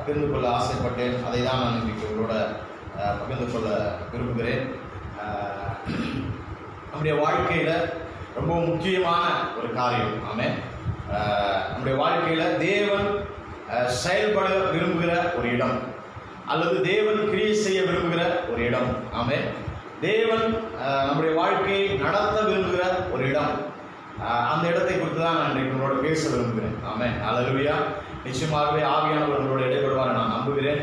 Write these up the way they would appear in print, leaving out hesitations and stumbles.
பகிர்ந்து கொள்ள ஆசைப்பட்டேன். அதை தான் நான் இன்றைக்கு உங்களோட பகிர்ந்து கொள்ள விரும்புகிறேன். நம்முடைய வாழ்க்கையில் ரொம்ப முக்கியமான ஒரு காரியம். ஆமென். நம்முடைய வாழ்க்கையில் தேவன் செயல்பட விரும்புகிற ஒரு இடம், அல்லது தேவன் கிரியை செய்ய விரும்புகிற ஒரு இடம். ஆமென். தேவன் நம்முடைய வாழ்க்கையை நடத்த விரும்புகிற ஒரு இடம். அந்த இடத்தை குறித்து தான் நான் இன்றைக்கு உங்களோட பேச விரும்புகிறேன். ஆமென். அல்லேலூயா. நிச்சயமாகவே ஆவியானவர் உங்களோட இடைபடுவார் நான் நம்புகிறேன்.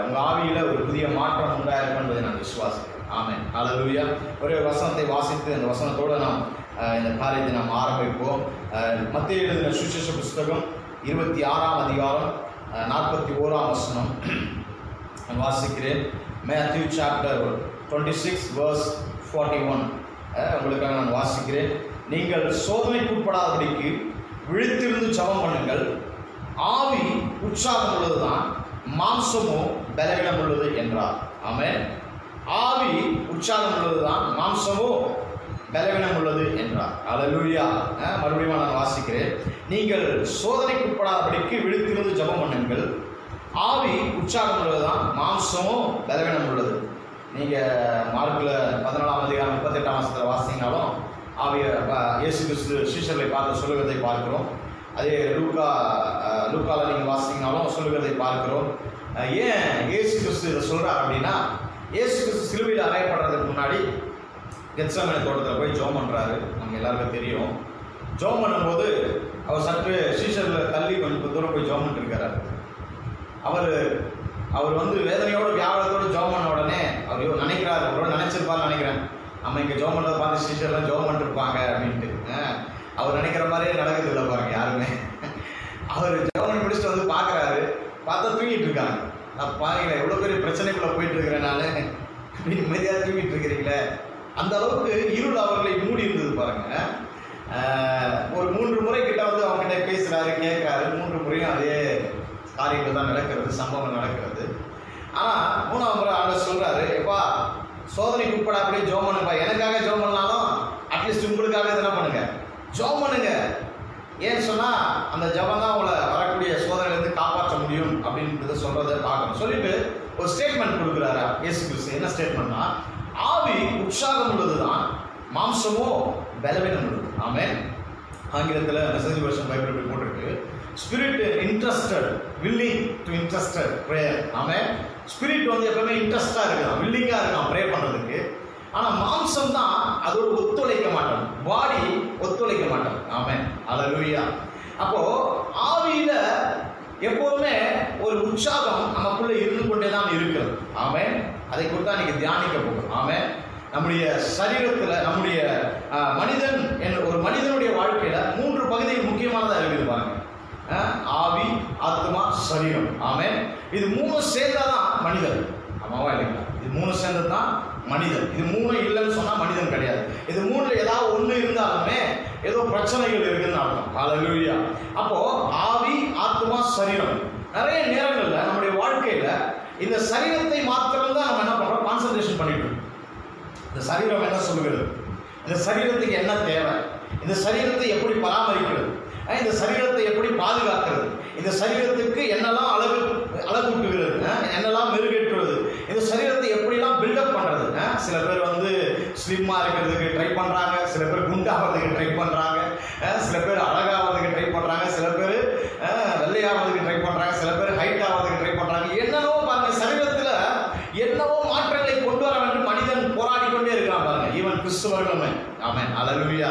உங்கள் ஆவியில் ஒரு புதிய மாற்றம் உண்டாயிருக்கும் என்பதை நான் விசுவாசிக்கிறேன். ஆமென். அல்லேலூயா. ஒரு வசனத்தை வாசித்து அந்த வசனத்தோடு நாம் இந்த காரியத்தை நாம் ஆரம்பிப்போம். மத்தேயு எழுதின சுவிசேஷ புஸ்தகம் 26ஆம் அதிகாரம் 41ஆம் வசனம் நான் வாசிக்கிறேன். Matthew chapter 26 verse 41 உங்களுக்காக நான் வாசிக்கிறேன். நீங்கள் சோதனைக்கு உட்படாதபடிக்கு விழித்திருந்து ஜெபம் பண்ணுங்கள். ஆவி உற்சாகம் உள்ளதுதான், மாம்சமோ பலவீனம் உள்ளது என்றார். ஆமென். ஆவி உற்சாகம் உள்ளதுதான், மாம்சமோ பலவீனம் உள்ளது என்றார். அல்லேலூயா. மறுபடியும் நான் வாசிக்கிறேன். நீங்கள் சோதனைக்கு உட்படாதபடிக்கு விழித்திருந்து ஜெபம் பண்ணுங்கள். ஆவி உற்சாகம் உள்ளதுதான், மாம்சமோ பலவீனம் உள்ளது. நீங்கள் மார்க்கில் 14ஆம் அதிகாரம் 38ஆம் வசனத்தில் வாசிங்கனாலும் ஆவிய இயேசு கிறிஸ்து சீஷர்களை பார்த்து சொல்லுகிறதை பார்க்கிறோம். அதே லூக்காவில் நீங்கள் வாசிங்கனாலும் சொல்லுகிறதை பார்க்கிறோம். ஏன் இயேசு கிறிஸ்து இதை சொல்கிறார் அப்படின்னா, இயேசு கிறிஸ்து சிலுவையில் அறையப்படுறதுக்கு முன்னாடி கெத்செமனே தோட்டத்தில் போய் ஜெபம் பண்ணுறாரு. நமக்கு எல்லாருக்கும் தெரியும். ஜெபம் பண்ணும்போது அவர் சற்று சீஷரில் தள்ளி கொஞ்சம் தூரம் போய் ஜெபம் பண்ணிருக்கிறார். அவர் வந்து வேதனையோடு வியாபாரத்தோடு ஜெபம் பண்ண உடனே அவர் நினைக்கிறார், அவரோட நினைச்சிருப்பான்னு நினைக்கிறேன், நம்ம இங்கே ஜெபம் பண்ணுறதை பார்த்து சீஷர்லாம் ஜெபம் பண்ணிருப்பாங்க அப்படின்ட்டு. அவர் நினைக்கிற மாதிரியே நடக்குது இல்லை பாருங்க யாருமே. அவர் ஜெபம் பண்ணி முடிச்சுட்டு வந்து பார்க்குறாரு, பார்த்தா தூங்கிட்டு இருக்காங்க. பாருங்களேன், எவ்வளோ பெரிய பிரச்சனைக்குள்ளே போயிட்டு இருக்கிறேன் நான், நிம்மதியாக தூங்கிட்டு இருக்கிறீங்களே. அந்த அளவுக்கு இருள் அவர்களை மூடி இருந்தது பாருங்க. ஒரு 3 முறை கிட்ட வந்து அவங்ககிட்ட பேசுறாரு, கேட்கிறாரு. 3 முறையும் அதே காரியங்கள் தான் நடக்கிறது, சம்பவம் நடக்கிறது. ஆனால் 3ஆம் முறை ஆண்டவர் சொல்றாரு, எப்பா சோதனைக்கு உட்பட அப்படியே ஜெபம் பண்ணுப்பா, எனக்காக ஜெபம் பண்ணாலும் அட்லீஸ்ட் உங்களுக்காக என்ன பண்ணுங்க, ஜெபம் பண்ணுங்க. ஏன்னு சொன்னா அந்த ஜெபம் தான் உங்களை வரக்கூடிய சோதனையிலிருந்து காப்பாற்ற முடியும் அப்படின்றத சொல்றதை பார்க்கணும். சொல்லிட்டு ஒரு ஸ்டேட்மெண்ட் கொடுக்குறாரு இயேசு கிறிஸ்து. என்ன ஸ்டேட்மெண்ட்னா, ஆவி உற்சாகம் உள்ளதுதான், மாம்சமோ பலவீனம் உள்ளது. ஆமென். ஆங்கிலத்தில் மெசேஜ் வெர்ஷன் பைபிள் இப்படி போட்டிருக்கு, spirit interested, willing to interested prayer. Amen. Spirit வந்து எப்பவுமே இன்ட்ரெஸ்டாக இருக்கான், வில்லிங்காக இருக்கான் ப்ரே பண்ணுறதுக்கு. ஆனால் மாம்சம் தான் அதோடு ஒத்துழைக்க மாட்டோம், பாடி ஒத்துழைக்க மாட்டோம். ஆமென். அல்லேலூயா. அப்போ ஆவியில எப்போதுமே ஒரு உற்சாகம் நமக்குள்ள இருந்து கொண்டே தான் இருக்கிறது. ஆமென். அதை குறித்து தான் நீங்க தியானிக்க போகிறோம். ஆமென். நம்முடைய சரீரத்தில் நம்முடைய ஒரு மனிதனுடைய வாழ்க்கையில 3 பகுதிகள் முக்கியமானதாக இருக்குது பாருங்க. ஆவி, ஆத்மா, சரீரம். ஆமென். இது 3 சேர்ந்தாதான் மனிதன். ஆமாவா இல்லைங்களா? இது 3 சேர்ந்தது தான் மனிதன். இது 3 இல்லைன்னு சொன்னா மனிதன் கிடையாது. இது 3 ஏதாவது ஒன்று இருந்தாலுமே ஏதோ பிரச்சனைகள் இருக்குன்னு அர்த்தம். அல்லேலூயா. அப்போ ஆவி, ஆத்மா, சரீரம். நிறைய நேரங்கள்ல நம்முடைய வாழ்க்கையில இந்த சரீரத்தை மாத்திரம் தான் நம்ம என்ன பண்றோம், கான்சன்ட்ரேஷன் பண்ணிட்டு. இந்த சரீரம் என்ன சொல்லுகிறது, இந்த சரீரத்துக்கு என்ன தேவை, இந்த சரீரத்தை எப்படி பராமரிக்கிறது, இந்த சரீரத்தை எப்படி பாதுகாக்கிறது, இந்த சரீரத்துக்கு என்னெல்லாம் அழகூட்டுகிறது, என்னெல்லாம் மெருகேற்றுவது, இந்த சரீரத்தை எப்படிலாம் பில்டப் பண்றது. சில பேர் வந்து ஸ்லிம்மா இருக்கிறதுக்கு ட்ரை பண்றாங்க, சில பேர் குண்டாகிறதுக்கு ட்ரை பண்றாங்க, சில பேர் அழகாகிறதுக்கு ட்ரை பண்றாங்க, சில பேர் வெள்ளையாகிறதுக்கு ட்ரை பண்றாங்க, சில பேர் ஹைட் ஆகிறதுக்கு ட்ரை பண்றாங்க. என்னவோ பாருங்க, சரீரத்துல என்னவோ மாற்றங்களை கொண்டு வர வேண்டும் மனிதன் போராடி கொண்டே இருக்கிறான் பாருங்க. ஈவன் கிறிஸ்துவர்களுமே. ஆமென். அல்லேலூயா.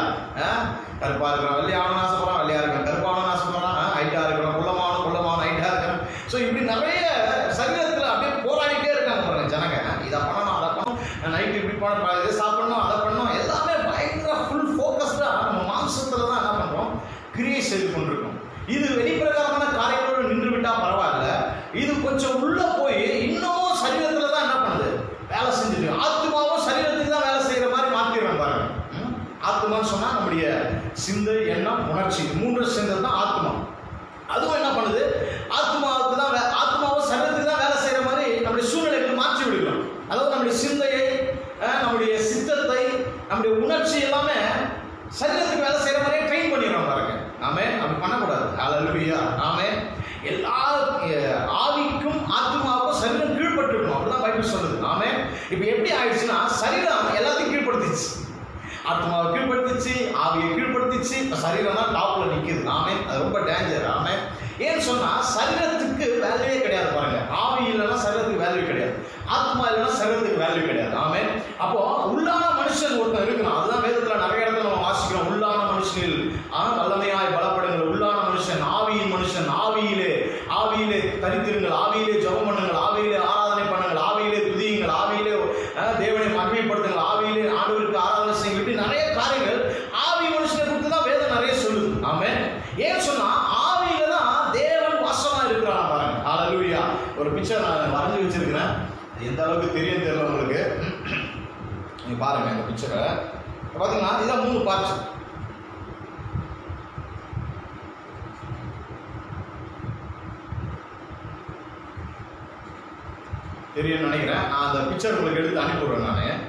கருப்பா இருக்கிறான், வெள்ளையாவன ஆசைப்படுறான், வெள்ளையா இருக்கான், கருப்பாவன ஆசைப்படுறான், ஹைட்டா இருக்கிறான், குள்ளமான ஹைட்டா இருக்கிறான். ஸோ இப்படி நிறைய சரீரத்தில் அப்படியே போராடிட்டே இருக்காங்க பாருங்க ஜனங்க. இதை பண்ணணும், அதை பண்ணணும், நைட்டு இப்படி பண்ண, இதை சாப்பிடணும், அதை பண்ணணும், எல்லாமே பயங்கர ஃபுல் ஃபோக்கஸ்டா நம்ம மாம்சத்துல தான் என்ன பண்றோம், கிரியை செய்து கொண்டிருக்கோம். இது வெளிப்பிரகாரமான காரியங்களோடு நின்று விட்டா பரவாயில்ல, இது கொஞ்சம் உள்ள போய் இன்னமும் சரீரத்துல தான் என்ன பண்ணுது, வேலை செஞ்சுட்டு. ஆத்மாவும் சரீரத்துக்கு தான் வேலை செய்யற மாதிரி மாத்திடுறோம் பாருங்க. ஆத்மான்னு சொன்னா நம்முடைய சிந்தை, எண்ணம், உணர்ச்சி, 3 சேர்ந்தது தான் ஆத்மா. அதுவும் என்ன பண்ணுது, ஆத்மாவுக்கு தான் ஆத்மாவும் சரீரத்துக்கு தான் வேலை செய்யற மாதிரி நம்முடைய சூழ்நிலைகள் மாற்றி விடுகிறோம். அதாவது நம்முடைய சிந்தையை, நம்முடைய சித்தத்தை, நம்முடைய உணர்ச்சி எல்லாமே இப்போ எப்படி ஆயிடுச்சுன்னா சரீரம் எல்லாத்தையும் கீழ்படுத்திச்சு. ஆத்மாவை கீழ்படுத்திச்சு, ஆவியை கீழ்படுத்திச்சு, இப்போ சரீரம் தான் டாப்ல நிற்குது. ஆமென். அது ரொம்ப டேஞ்சர். ஆமென். ஏன்னு சொன்னா சரீரத்துக்கு வேல்யூவே கிடையாது பாருங்க. ஆவி இல்லைன்னா சரீரத்துக்கு வேல்யூ கிடையாது, ஆத்மா இல்லைன்னா சரீரத்துக்கு வேல்யூ கிடையாது. ஆமென். அப்போ உள்ளான மனுஷன் ஒருத்தன் இருக்கணும். அதுதான் வேதத்துல நிறைய இடத்துல நம்ம வாசிக்கிறோம். உள்ளான மனுஷனில் வல்லமையாய் பலப்படுங்கள். உள்ளான மனுஷன், ஆவியின் மனுஷன், ஆவியிலே தரித்திருங்கள், ஆவியிலே ஜெபம் பண்ணுங்கள், ஆவியிலே ஆராதனை பண்ணுங்கள், ஆவியிலே துதியுங்கள், ஆவியிலே தேவனை மகிமைப்படுத்துங்கள், ஆவியிலே ஆண்டவருக்கு ஆராதனை செய்யுங்கள். இப்படி நிறைய காரியங்கள் ஆவி மனுஷனை குறித்து தான் வேதம் நிறைய சொல்லுது. ஆமென். ஏன்னு சொன்னா ஆவியில தான் தேவன் வாசமா இருக்கிறான் பாருங்க. ஹல்லேலூயா. ஒரு பிக்சர் நான் வரைஞ்சு வச்சிருக்கிறேன். எந்த அளவுக்கு தெரியும் தெரியல உங்களுக்கு. நீங்க பாருங்க இந்த பிக்சரை. பாத்தீங்கன்னா இதான் 3 பார்ட்ஸ். தெரியும்னு நினைக்கிறேன். நான் அந்த பிக்சர் உங்களுக்கு எடுத்து அனுப்பிவிடுறேன் நான்.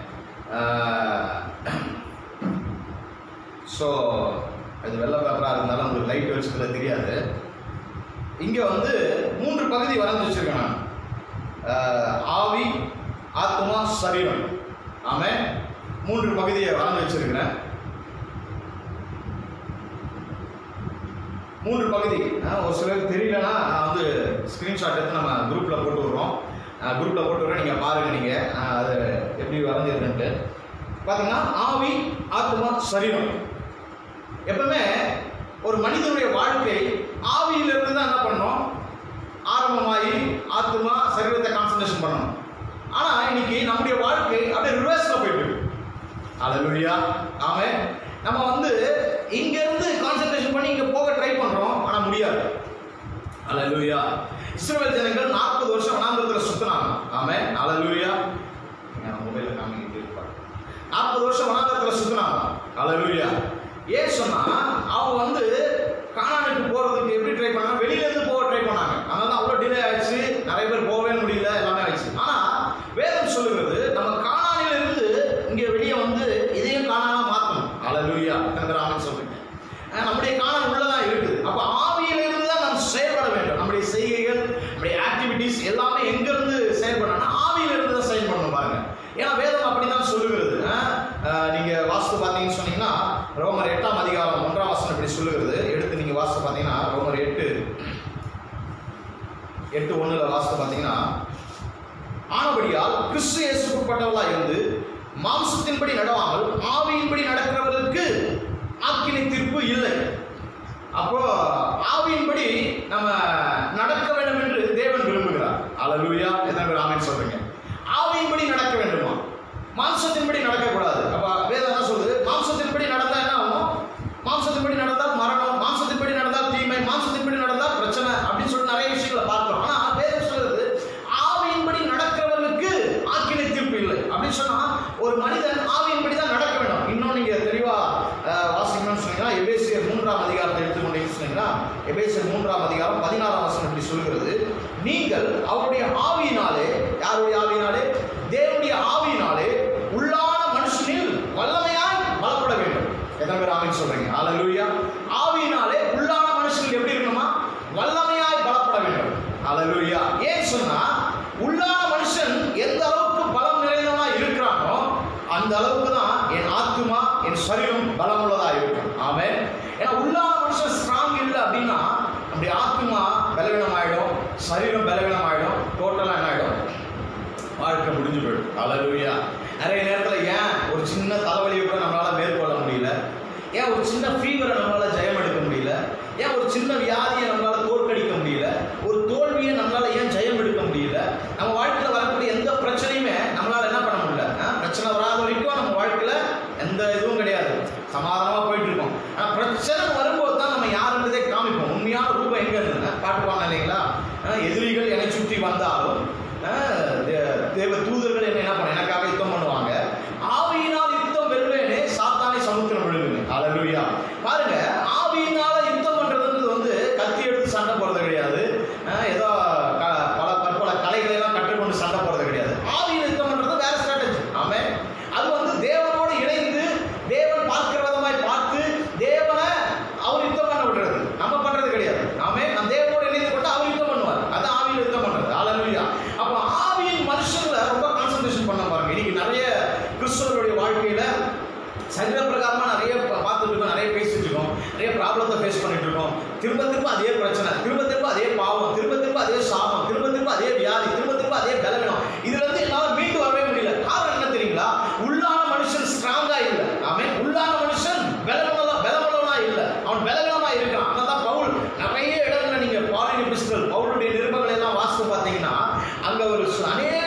ஸோ அது வெள்ளை பேப்பராக இருந்தாலும் உங்களுக்கு லைட் வச்சதுல தெரியாது. இங்கே வந்து 3 பகுதி வரைஞ்சி வச்சிருக்கேன் நான். ஆவி, ஆத்மா, சரீரம். ஆமென். 3 பகுதியை வரைஞ்சி வச்சிருக்கிறேன். 3 பகுதி. ஒரு சிலருக்கு தெரியலன்னா நான் வந்து ஸ்க்ரீன்ஷாட் எடுத்து நம்ம குரூப்பில் போட்டு விடுறோம். குரூப்பில் போட்டு விடுறேன், நீங்கள் பாருங்கள். நீங்கள் அது எப்படி வரைஞ்சிருக்குன்ட்டு பார்த்தீங்கன்னா ஆவி, ஆத்மா, சரீரம். எப்பவுமே ஒரு மனிதனுடைய வாழ்க்கை ஆவியிலிருந்து தான் என்ன பண்ணணும், ஆரம்பமாகி ஆத்மா சரீரத்தை கான்சன்ட்ரேஷன் பண்ணணும். ஆனால் இன்னைக்கு நம்முடைய வாழ்க்கை அப்படியே ரிவர்ஸில் போயிட்டு இருக்கு. ஹல்லேலூயா. ஆமென். நம்ம வந்து இங்கேருந்து கான்சன்ட்ரேஷன் பண்ணி இங்கே போக ட்ரை பண்ணுறோம், ஆனால் முடியாது. ஹல்லேலூயா. இஸ்ரவேல் ஜனங்கள் 40 வருஷம் வனாந்தரத்தில் சுத்தினாங்க. ஆமென். ஹல்லேலூயா. மொபைலில் காமிக்கிட்டு இருப்பாங்க. 40 வருஷம் வனாந்தரத்தில் சுத்தினாங்க. ஹல்லேலூயா. ஏன் சொன்னா அவங்க வந்து கானானுக்கு போறதுக்கு எப்படி ட்ரை பண்ணாங்க, வெளியிலேருந்து போக ட்ரை பண்ணாங்க. அதனால அவ்வளோ டிலே ஆயிடுச்சு, நிறைய பேர் போகவே முடியல, எல்லாமே ஆயிடுச்சு. ஆனா வேதம் சொல்லுகிறது நம்ம கானானில இருந்து இங்க வெளியே வந்து இதையும் கானானா மாற்றணும். ஹல்லேலூயா. ஆமென் சொல்றீங்க. நம்முடைய கானான் உள்ளதான் இருக்குது. அப்ப ஆவியிலிருந்து தான் நாம் செயல்பட வேண்டும். நம்முடைய செய்கைகள், நம்முடைய ஆக்டிவிட்டிஸ் எல்லாமே எங்கிருந்து செயல்படணும்னா ஆவியிலிருந்து தான் செயல்படணும் பாருங்க. ஏன்னா வேதம் அப்படிதான் சொல்லுகிறது. நீங்க வாஸ்து பார்த்தீங்கன்னு சொன்னீங்கன்னா ரோமர் 8ஆம் அதிகாரம் 1ஆம் வசனம் இப்படி சொல்லுகிறது. எடுத்து நீங்க வாஸ்து பார்த்தீங்கன்னா ரோமர் 8:1 வாஸ்து பார்த்தீங்கன்னா, ஆனபடியால் கிறிஸ்து இயேசுக்குட்பட்டவர்களாய் இருந்து மாம்சத்தின்படி நடவாமல் ஆவியின்படி நடக்கிறவர்களுக்கு ஆக்கினை தீர்ப்பு இல்லை. அப்போ ஆவியின்படி நம்ம நடக்க வேண்டும் என்று தேவன் விரும்புகிறார். ஹல்லேலூயா. எத்தனை பேர் ஆமென் சொல்றீங்க? ஆவியின்படி நடக்க வேண்டுமா, மாம்சத்தின்படி நடக்கக்கூடாது. அப்ப வேதம் என்ன சொல்லுது, மாம்சத்தின்படி நடந்தா என்ன ஆகும், மாம்சத்தின்படி நடந்தால் மரணம், மாம்சத்தின்படி நடந்தால் தீமை, மாம்சத்தின்படி நடந்தால் பிரச்சனை அப்படின்னு சொல்லி நிறைய விஷயங்களை பார்க்கிறோம். ஆனா வேதம் சொல்றது ஆவியின்படி நடக்கிறவர்களுக்கு ஆக்கினை தீர்ப்பு இல்லை அப்படின்னு சொன்னா ஒரு மனிதன் ஆவியின்படி தான் நடக்க வேண்டும். இன்னும் நீங்க தெளிவா வாசிக்கணும்னு சொன்னீங்கன்னா எபேசியர் 3ஆம் அதிகாரத்தை எடுத்துக்கொண்டீங்கன்னு சொன்னீங்கன்னா எபேசியர் 3ஆம் அதிகாரம் 16ஆம் வசனம் இப்படி சொல்லுகிறது, நீங்கள் அவருடைய ஆவியினாலே, யாருடைய ஆவியினாலே, தேவனுடைய ஆவியினாலே உள்ளான மனுஷனில் வல்லமையாய் பலப்பட வேண்டும். எத்தனை பேர் ஆமென் சொல்றீங்க? ஹல்லேலூயா. ஆவியினாலே உள்ளான மனுஷனில் எப்படி இருக்கணுமா, வல்லமையாய் பலப்பட வேண்டும். ஹல்லேலூயா. ஏன் சொன்னா உள்ளான மனுஷன் எந்த அளவுக்கு பலம் நிறைந்தவனா இருக்கிறானோ அந்த அளவுக்கு தான் என் ஆத்துமா, என் சரீரம் பலமுள்ளதா இருக்கும். ஆமென். ஏன்னா உள்ளான மனுஷன் ஸ்ட்ராங் இல்லை அப்படின்னா நம்முடைய ஆத்துமா பலவீனம் ஆயிடும், சரீரம் பலவீனம் ஆயிடும், டோட்டலா என்ன ஆயிடும், வாழ்க்கை முடிஞ்சு போயிடும். ஹல்லேலூயா. நிறைய நேரத்தில் ஏன் ஒரு சின்ன தலைவலியை கூட நம்மளால மேற்கொள்ள முடியல, ஏன் ஒரு சின்ன ஃபீவரை நம்மளால ஜெயம் எடுக்க முடியல, ஏன் ஒரு சின்ன வியாதியை நம்மளால தோற்கடிக்க முடியல, ஒரு தோல்வியை நம்மளால ஏன் ஜெயம் எடுக்க முடியல, நம்ம வாழ்க்கையில் வரக்கூடிய எந்த பிரச்சனையுமே நம்மளால என்ன பண்ண முடியல. பிரச்சனை வராத வரைக்கும் நம்ம வாழ்க்கையில எந்த இதுவும் கிடையாது, சமாதானமா போயிட்டு இருக்கோம். ஆனால் பிரச்சனை வரும்போது தான் நம்ம யாருன்றதே காமிப்போம். உண்மையான ரூபம் எங்க இருந்ததுன்னா பாட்டுப்பாங்க இல்லைங்களா, எதிரிகள் என்னை சுற்றி வந்தாலும் தேவ தூதர்கள் என்ன பண்ண எனக்காக யுத்தம் பண்ணுவாங்க, ஆவியினால் யுத்தம் வெல்வேனே சாத்தானை சமுத்திரம் விழுங்குங்க. ஹல்லேலூயா. பாருங்க, ஆவியினால யுத்தம் பண்றதுன்றது வந்து கத்தி எடுத்து சண்டை போறது கிடையாது, ஏதோ பல கலைகளை எல்லாம் கற்றுக்கொண்டு சண்டை போறது கிடையாது. ஆவியில் யுத்தம் பண்றது வேற ஸ்ட்ராட்டஜி. ஆமென். அது வந்து தேவனோடு இணைந்து தேவன் பார்க்கிற விதமாய் பாருங்க. இன்னைக்கு நிறைய கிறிஸ்தவர்களுடைய வாழ்க்கையில சரீர பிரகாரமா நிறைய பார்த்துட்டு இருக்கோம், நிறைய பேசிட்டு இருக்கோம், நிறைய ப்ராப்ளத்தை ஃபேஸ் பண்ணிட்டு இருக்கோம். திரும்ப திரும்ப அதே பிரச்சனை, திரும்ப திரும்ப அதே பாவம், திரும்ப திரும்ப அதே சாபம், திரும்ப திரும்ப அதே வியாதி, திரும்ப திரும்ப அதே பலவீனம். இதுல இருந்து எல்லாம் மீண்டு வரவே முடியல. காரணம் என்ன தெரியுங்களா? உள்ளான மனுஷன் ஸ்ட்ராங்கா இல்லை. ஆமென். உள்ளான மனுஷன் பலமுள்ளவனா இல்லை, அவன் பலவீனமா இருக்கான். அதான் பவுல் நிறைய இடத்துல நீங்க பாலின் எபிஸ்டல் பவுலுடைய நிருபங்களை எல்லாம் வாசித்து பார்த்தீங்கன்னா அங்க ஒரு அநேக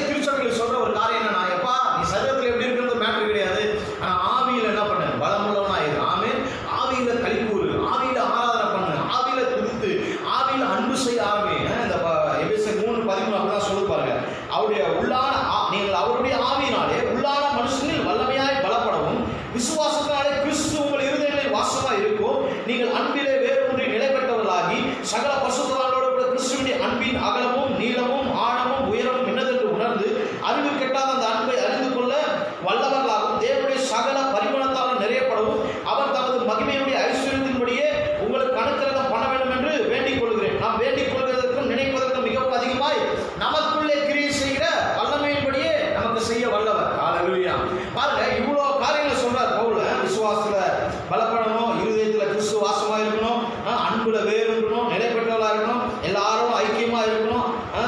திருச்சபைகள் சொல்ற ஒரு காரியம் என்னன்னா, எப்பா நீ சரீரத்தில் எப்படி இருக்கிறது மேட்டர் கிடையாது, ஆனா ஆவியில என்ன பண்ணு, பலமுள்ளவனா இரு. ஆமென். ஆவியில களிக்கூறு, ஆவியில ஆராதனை பண்ணு, ஆவியில துதித்து, ஆவியில அன்பு செய்ய ஆரம்பி. இந்த எபேசியர் 3:13 அப்படிதான் சொல்லி பாருங்க. அவருடைய உள்ளான நீங்கள் அவருடைய ஆவியினாலே உள்ளான மனுஷனில் வல்லமையாய் பலப்படவும், விசுவாசத்தினாலே கிறிஸ்து உங்கள் இருதயங்களில் வாசமா இருக்கும். நீங்கள் அன்பிலே வேறொன்றி நிலை பெற்றவர்களாகி சகல பரிசுத்தவான்களோடு கூட கிறிஸ்துவினுடைய அன்பின் அகலமும் நீளமும் ஆழமும் உயரமும் என்னதென்று உணர்ந்து அறிவு கெட்டாத அந்த அன்பை அறிந்து கொள்ள வல்லவர்களாகவும் தேவனுடைய சகல பரிமாணத்தால் நிறையப்படவும் அவர் தமது மகிமையுடைய ஐஸ்வர்யத்தின்படியே உங்களுக்கு அனுக்கிரகம் பண்ண வேண்டும் என்று வேண்டிக் கொள்கிறேன். நாம் வேண்டிக் கொள்வதற்கும் நினைப்பதற்கும் மிகவும் அதிகமாய் நமக்குள்ளே கிரியை செய்கிற வல்லமையின்படியே நமக்கு செய்ய வல்லவர். ஹல்லேலூயா. பாருங்க, இவ்வளவு காரியங்களை சொல்றார் பவுல். விசுவாசத்துல பலப்படணும், இருதயத்துல கிறிஸ்து வாசமா இருக்கணும், அன்புல வேறுன்றணும், நிலை பெற்றவர்களா இருக்கணும், எல்லாரும் ஐக்கியமா இருக்கணும்,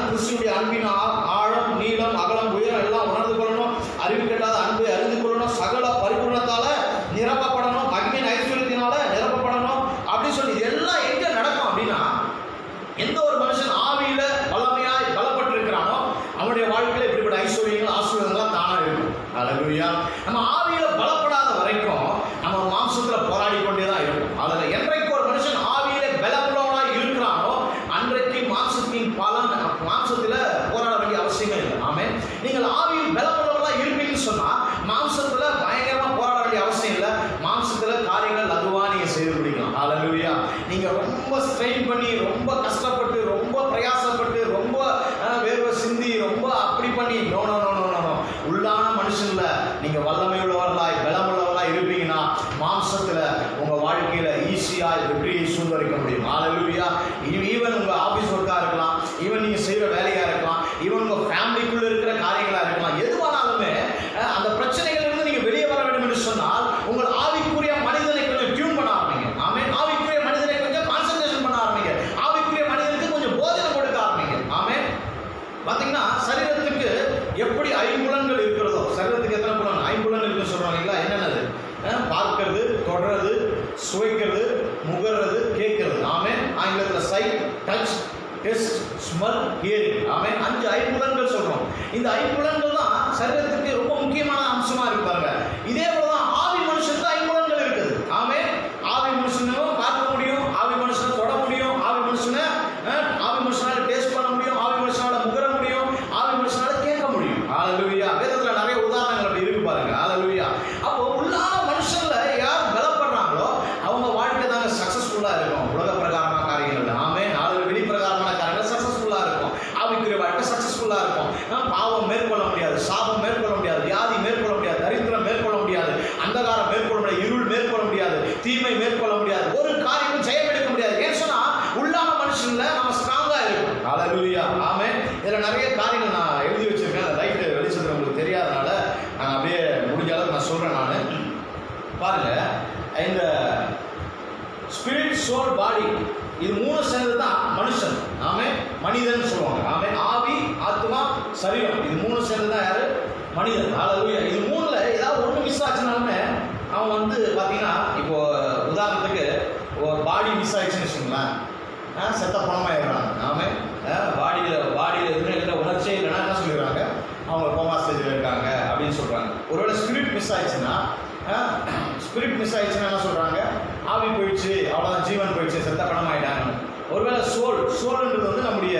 கிறிஸ்துடைய அன்பின் ஆழம் நீளம் அகலம் உயரம் எல்லாம் உணர்ந்து கொள்ளணும், அறிவு கெட்டாத அன்பை அறிந்து கொள்ளணும், சகல பரிபூர்ணத்தால நிரப்பப்படணும், மகிமையின் ஐஸ்வர்யத்தினால நிரப்பப்படணும் அப்படின்னு சொல்லி இது எல்லாம் எங்க நடக்கும் அப்படின்னா, எந்த ஒரு மனுஷன் ஆவியில வல்லமையாய் பலப்பட்டு இருக்கிறானோ அவனுடைய வாழ்க்கையில இப்படிப்பட்ட ஐஸ்வர்யங்கள் ஆசீர்வாதங்கள்லாம் தானா இருக்கும். ஹல்லேலூயா. நம்ம ஆவியில பலப்படாத வரைக்கும் நம்ம மாம்சத்துல போராடி கொண்டேதான் இருக்கும். அதுல என்றைக்கு ஒரு மனுஷன் ஆவியில பலமுள்ளவனாய் இருக்கிறானோ அன்றைக்கு மாம்சத்தின் பலன் மாம்சத்துல போராட வேண்டிய அவசியமே இல்லை. ஆமென். நீங்கள் ஆவியில் பலமுள்ளவர்களா இருப்பீங்கன்னு சொன்னா மாம்சத்துல பயங்கரமா போராட வேண்டிய அவசியம் இல்லை. மாம்சத்துல காரியங்கள் அதுவா நீங்க செய்து முடிக்கலாம். ஹல்லேலூயா. நீங்க ரொம்ப ஸ்ட்ரெயின் பண்ணி, ரொம்ப கஷ்டப்பட்டு, ரொம்ப பிரயாசப்பட்டு, ரொம்ப வேர்வை சிந்தி, ரொம்ப அப்படி பண்ணி no no no no no உள்ளான மனுஷன்ல நீங்க வல்லமை உள்ளவர்களாய் பலமுள்ளவர்களாய் இருப்பீங்கன்னா மாம்சத்துல உங்க வாழ்க்கையில ஈஸியா வெற்றியை சூழ்வரிக்க முடியும். ஹல்லேலூயா. ஈவன் உங்க ஆபீஸ் ஒர்க்கா இருக்கலாம், ஈவன் நீங்க செய்யற வேலையா இருக்கலாம், ஈவன் உங்க ஃபேமிலிக்குள்ள இருக்கிற காரியங்களா இருக்கலாம், எதுவானாலுமே அந்த பிரச்சனைகள் இருந்து நீங்க வெளியே வர வேண்டும் என்று சொன்னால் உங்கள் ஆவிக்குரிய மனிதனை கொஞ்சம் டியூன் பண்ண ஆரம்பிங்க. ஆமென். ஆவிக்குரிய மனிதனை கொஞ்சம் கான்சன்ட்ரேஷன் பண்ண ஆரம்பிங்க. ஆவிக்குரிய மனிதனுக்கு கொஞ்சம் போதனை கொடுக்க ஆரம்பிங்க. ஆமென். பாத்தீங்கன்னா சரீரத்துக்கு எப்படி ஐம்புலன்கள் இருக்கிறதோ, சரீரத்துக்கு எத்தனை புலன்? ஐம்புலன் இருக்குன்னு சொல்றாங்க. என்னென்னது? பார்க்கிறது, தொடர்றது, சுவைக்கிறது, முகர்றது, கேட்கிறது. ஆமென். ஆங்கிலத்தில் sight, touch, taste, smell, hearing. ஆமென். 5 ஐம்புலன்கள் சொல்றோம். இந்த ஐம்புலன்கள் தான் சரீரத்துக்கு ரொம்ப முக்கியமான அம்சமா இருக்கு பாருங்க. இதே போலதான் ஆவி மனுஷனுக்கு ஐம்புலன்கள் இருக்குது. ஆமென். ஆவி மனுஷனும் பார்க்க முடியும், ஆவி மனுஷனை தொட முடியும், ஆவி மனுஷனால டேஸ்ட் பண்ண முடியும், ஆவி மனுஷனால முகர முடியும், ஆவி மனுஷனால கேட்க முடியும். ஹல்லேலூயா. வேதத்துல நிறைய உதாரணங்கள் அப்படி இருக்கு பாருங்க. ஹல்லேலூயா. அப்போ உள்ளான மனுஷன்ல யார் பலப்படுறாங்களோ அவங்க வாழ்க்கை தாங்க சக்சஸ்ஃபுல்லா இருக்கும். உலக பிரகாரமான காரியங்கள். ஆமென். வெளி பிரகாரமான காரியங்கள் சக்சஸ்ஃபுல்லா இருக்கும். ஆவிக்குரிய வாழ்க்கை சக்சஸ்ஃபுல்லா இருக்கும். பாவம் மேற்கொள்ள முடியாது, சாபம் மேற்கொள்ள முடியாது, வியாதி மேற்கொள்ள முடியாது, தரித்திரம் மேற்கொள்ள முடியாது, அந்தகாரம் மேற்கொள்ள முடியாது, இருள் மேற்கொள்ள முடியாது, தீமை மேற்கொள்ள முடியாது, ஒரு காரியமும் ஜெயம் எடுக்க முடியாது. ஏன் சொன்னா உள்ளான மனுஷன்ல நம்ம ஸ்ட்ராங்கா இருக்கும். ஹல்லேலூயா. ஆமென். இதுல நிறைய காரியங்கள் நான் எழுதி வச்சிருக்கேன். அந்த லைட் வெளிச்சத்துல உங்களுக்கு தெரியாதனால நான் அப்படியே முடிஞ்ச அளவுக்கு நான் சொல்றேன். நான் பாருங்க, இந்த ஸ்பிரிட், சோல், பாடி இது 3 சேர்ந்து தான் மனுஷன். ஆமென். மனிதன் சொல்லுவாங்க. ஆமென். ஆவி, ஆத்மா, சரீரம் இது 3 சேர்ந்து தான் யாரு? மனிதன். ஹல்லேலூயா. இது 3ல ஏதாவது ஒன்று மிஸ் ஆச்சுனாலுமே அவன் வந்து பாத்தீங்கன்னா, இப்போ உதாரணத்துக்கு பாடி மிஸ் ஆயிடுச்சுன்னு வச்சுங்களேன், செத்த பணமாயிடுறாங்க. ஆமென். பாடியில் எதுவுமே இல்லை, உணர்ச்சியே இல்லைன்னா என்ன சொல்லிடுறாங்க? அவங்க கோமா ஸ்டேஜில் இருக்காங்க அப்படின்னு சொல்றாங்க. ஒருவேளை ஸ்பிரிட் மிஸ் ஆயிடுச்சுன்னா என்ன சொல்றாங்க? ஆவி போயிடுச்சு, அவ்வளோதான், ஜீவன் போயிடுச்சு, செத்த பணம் ஆயிட்டாங்க. ஒருவேளை சோல்ன்றது வந்து நம்முடைய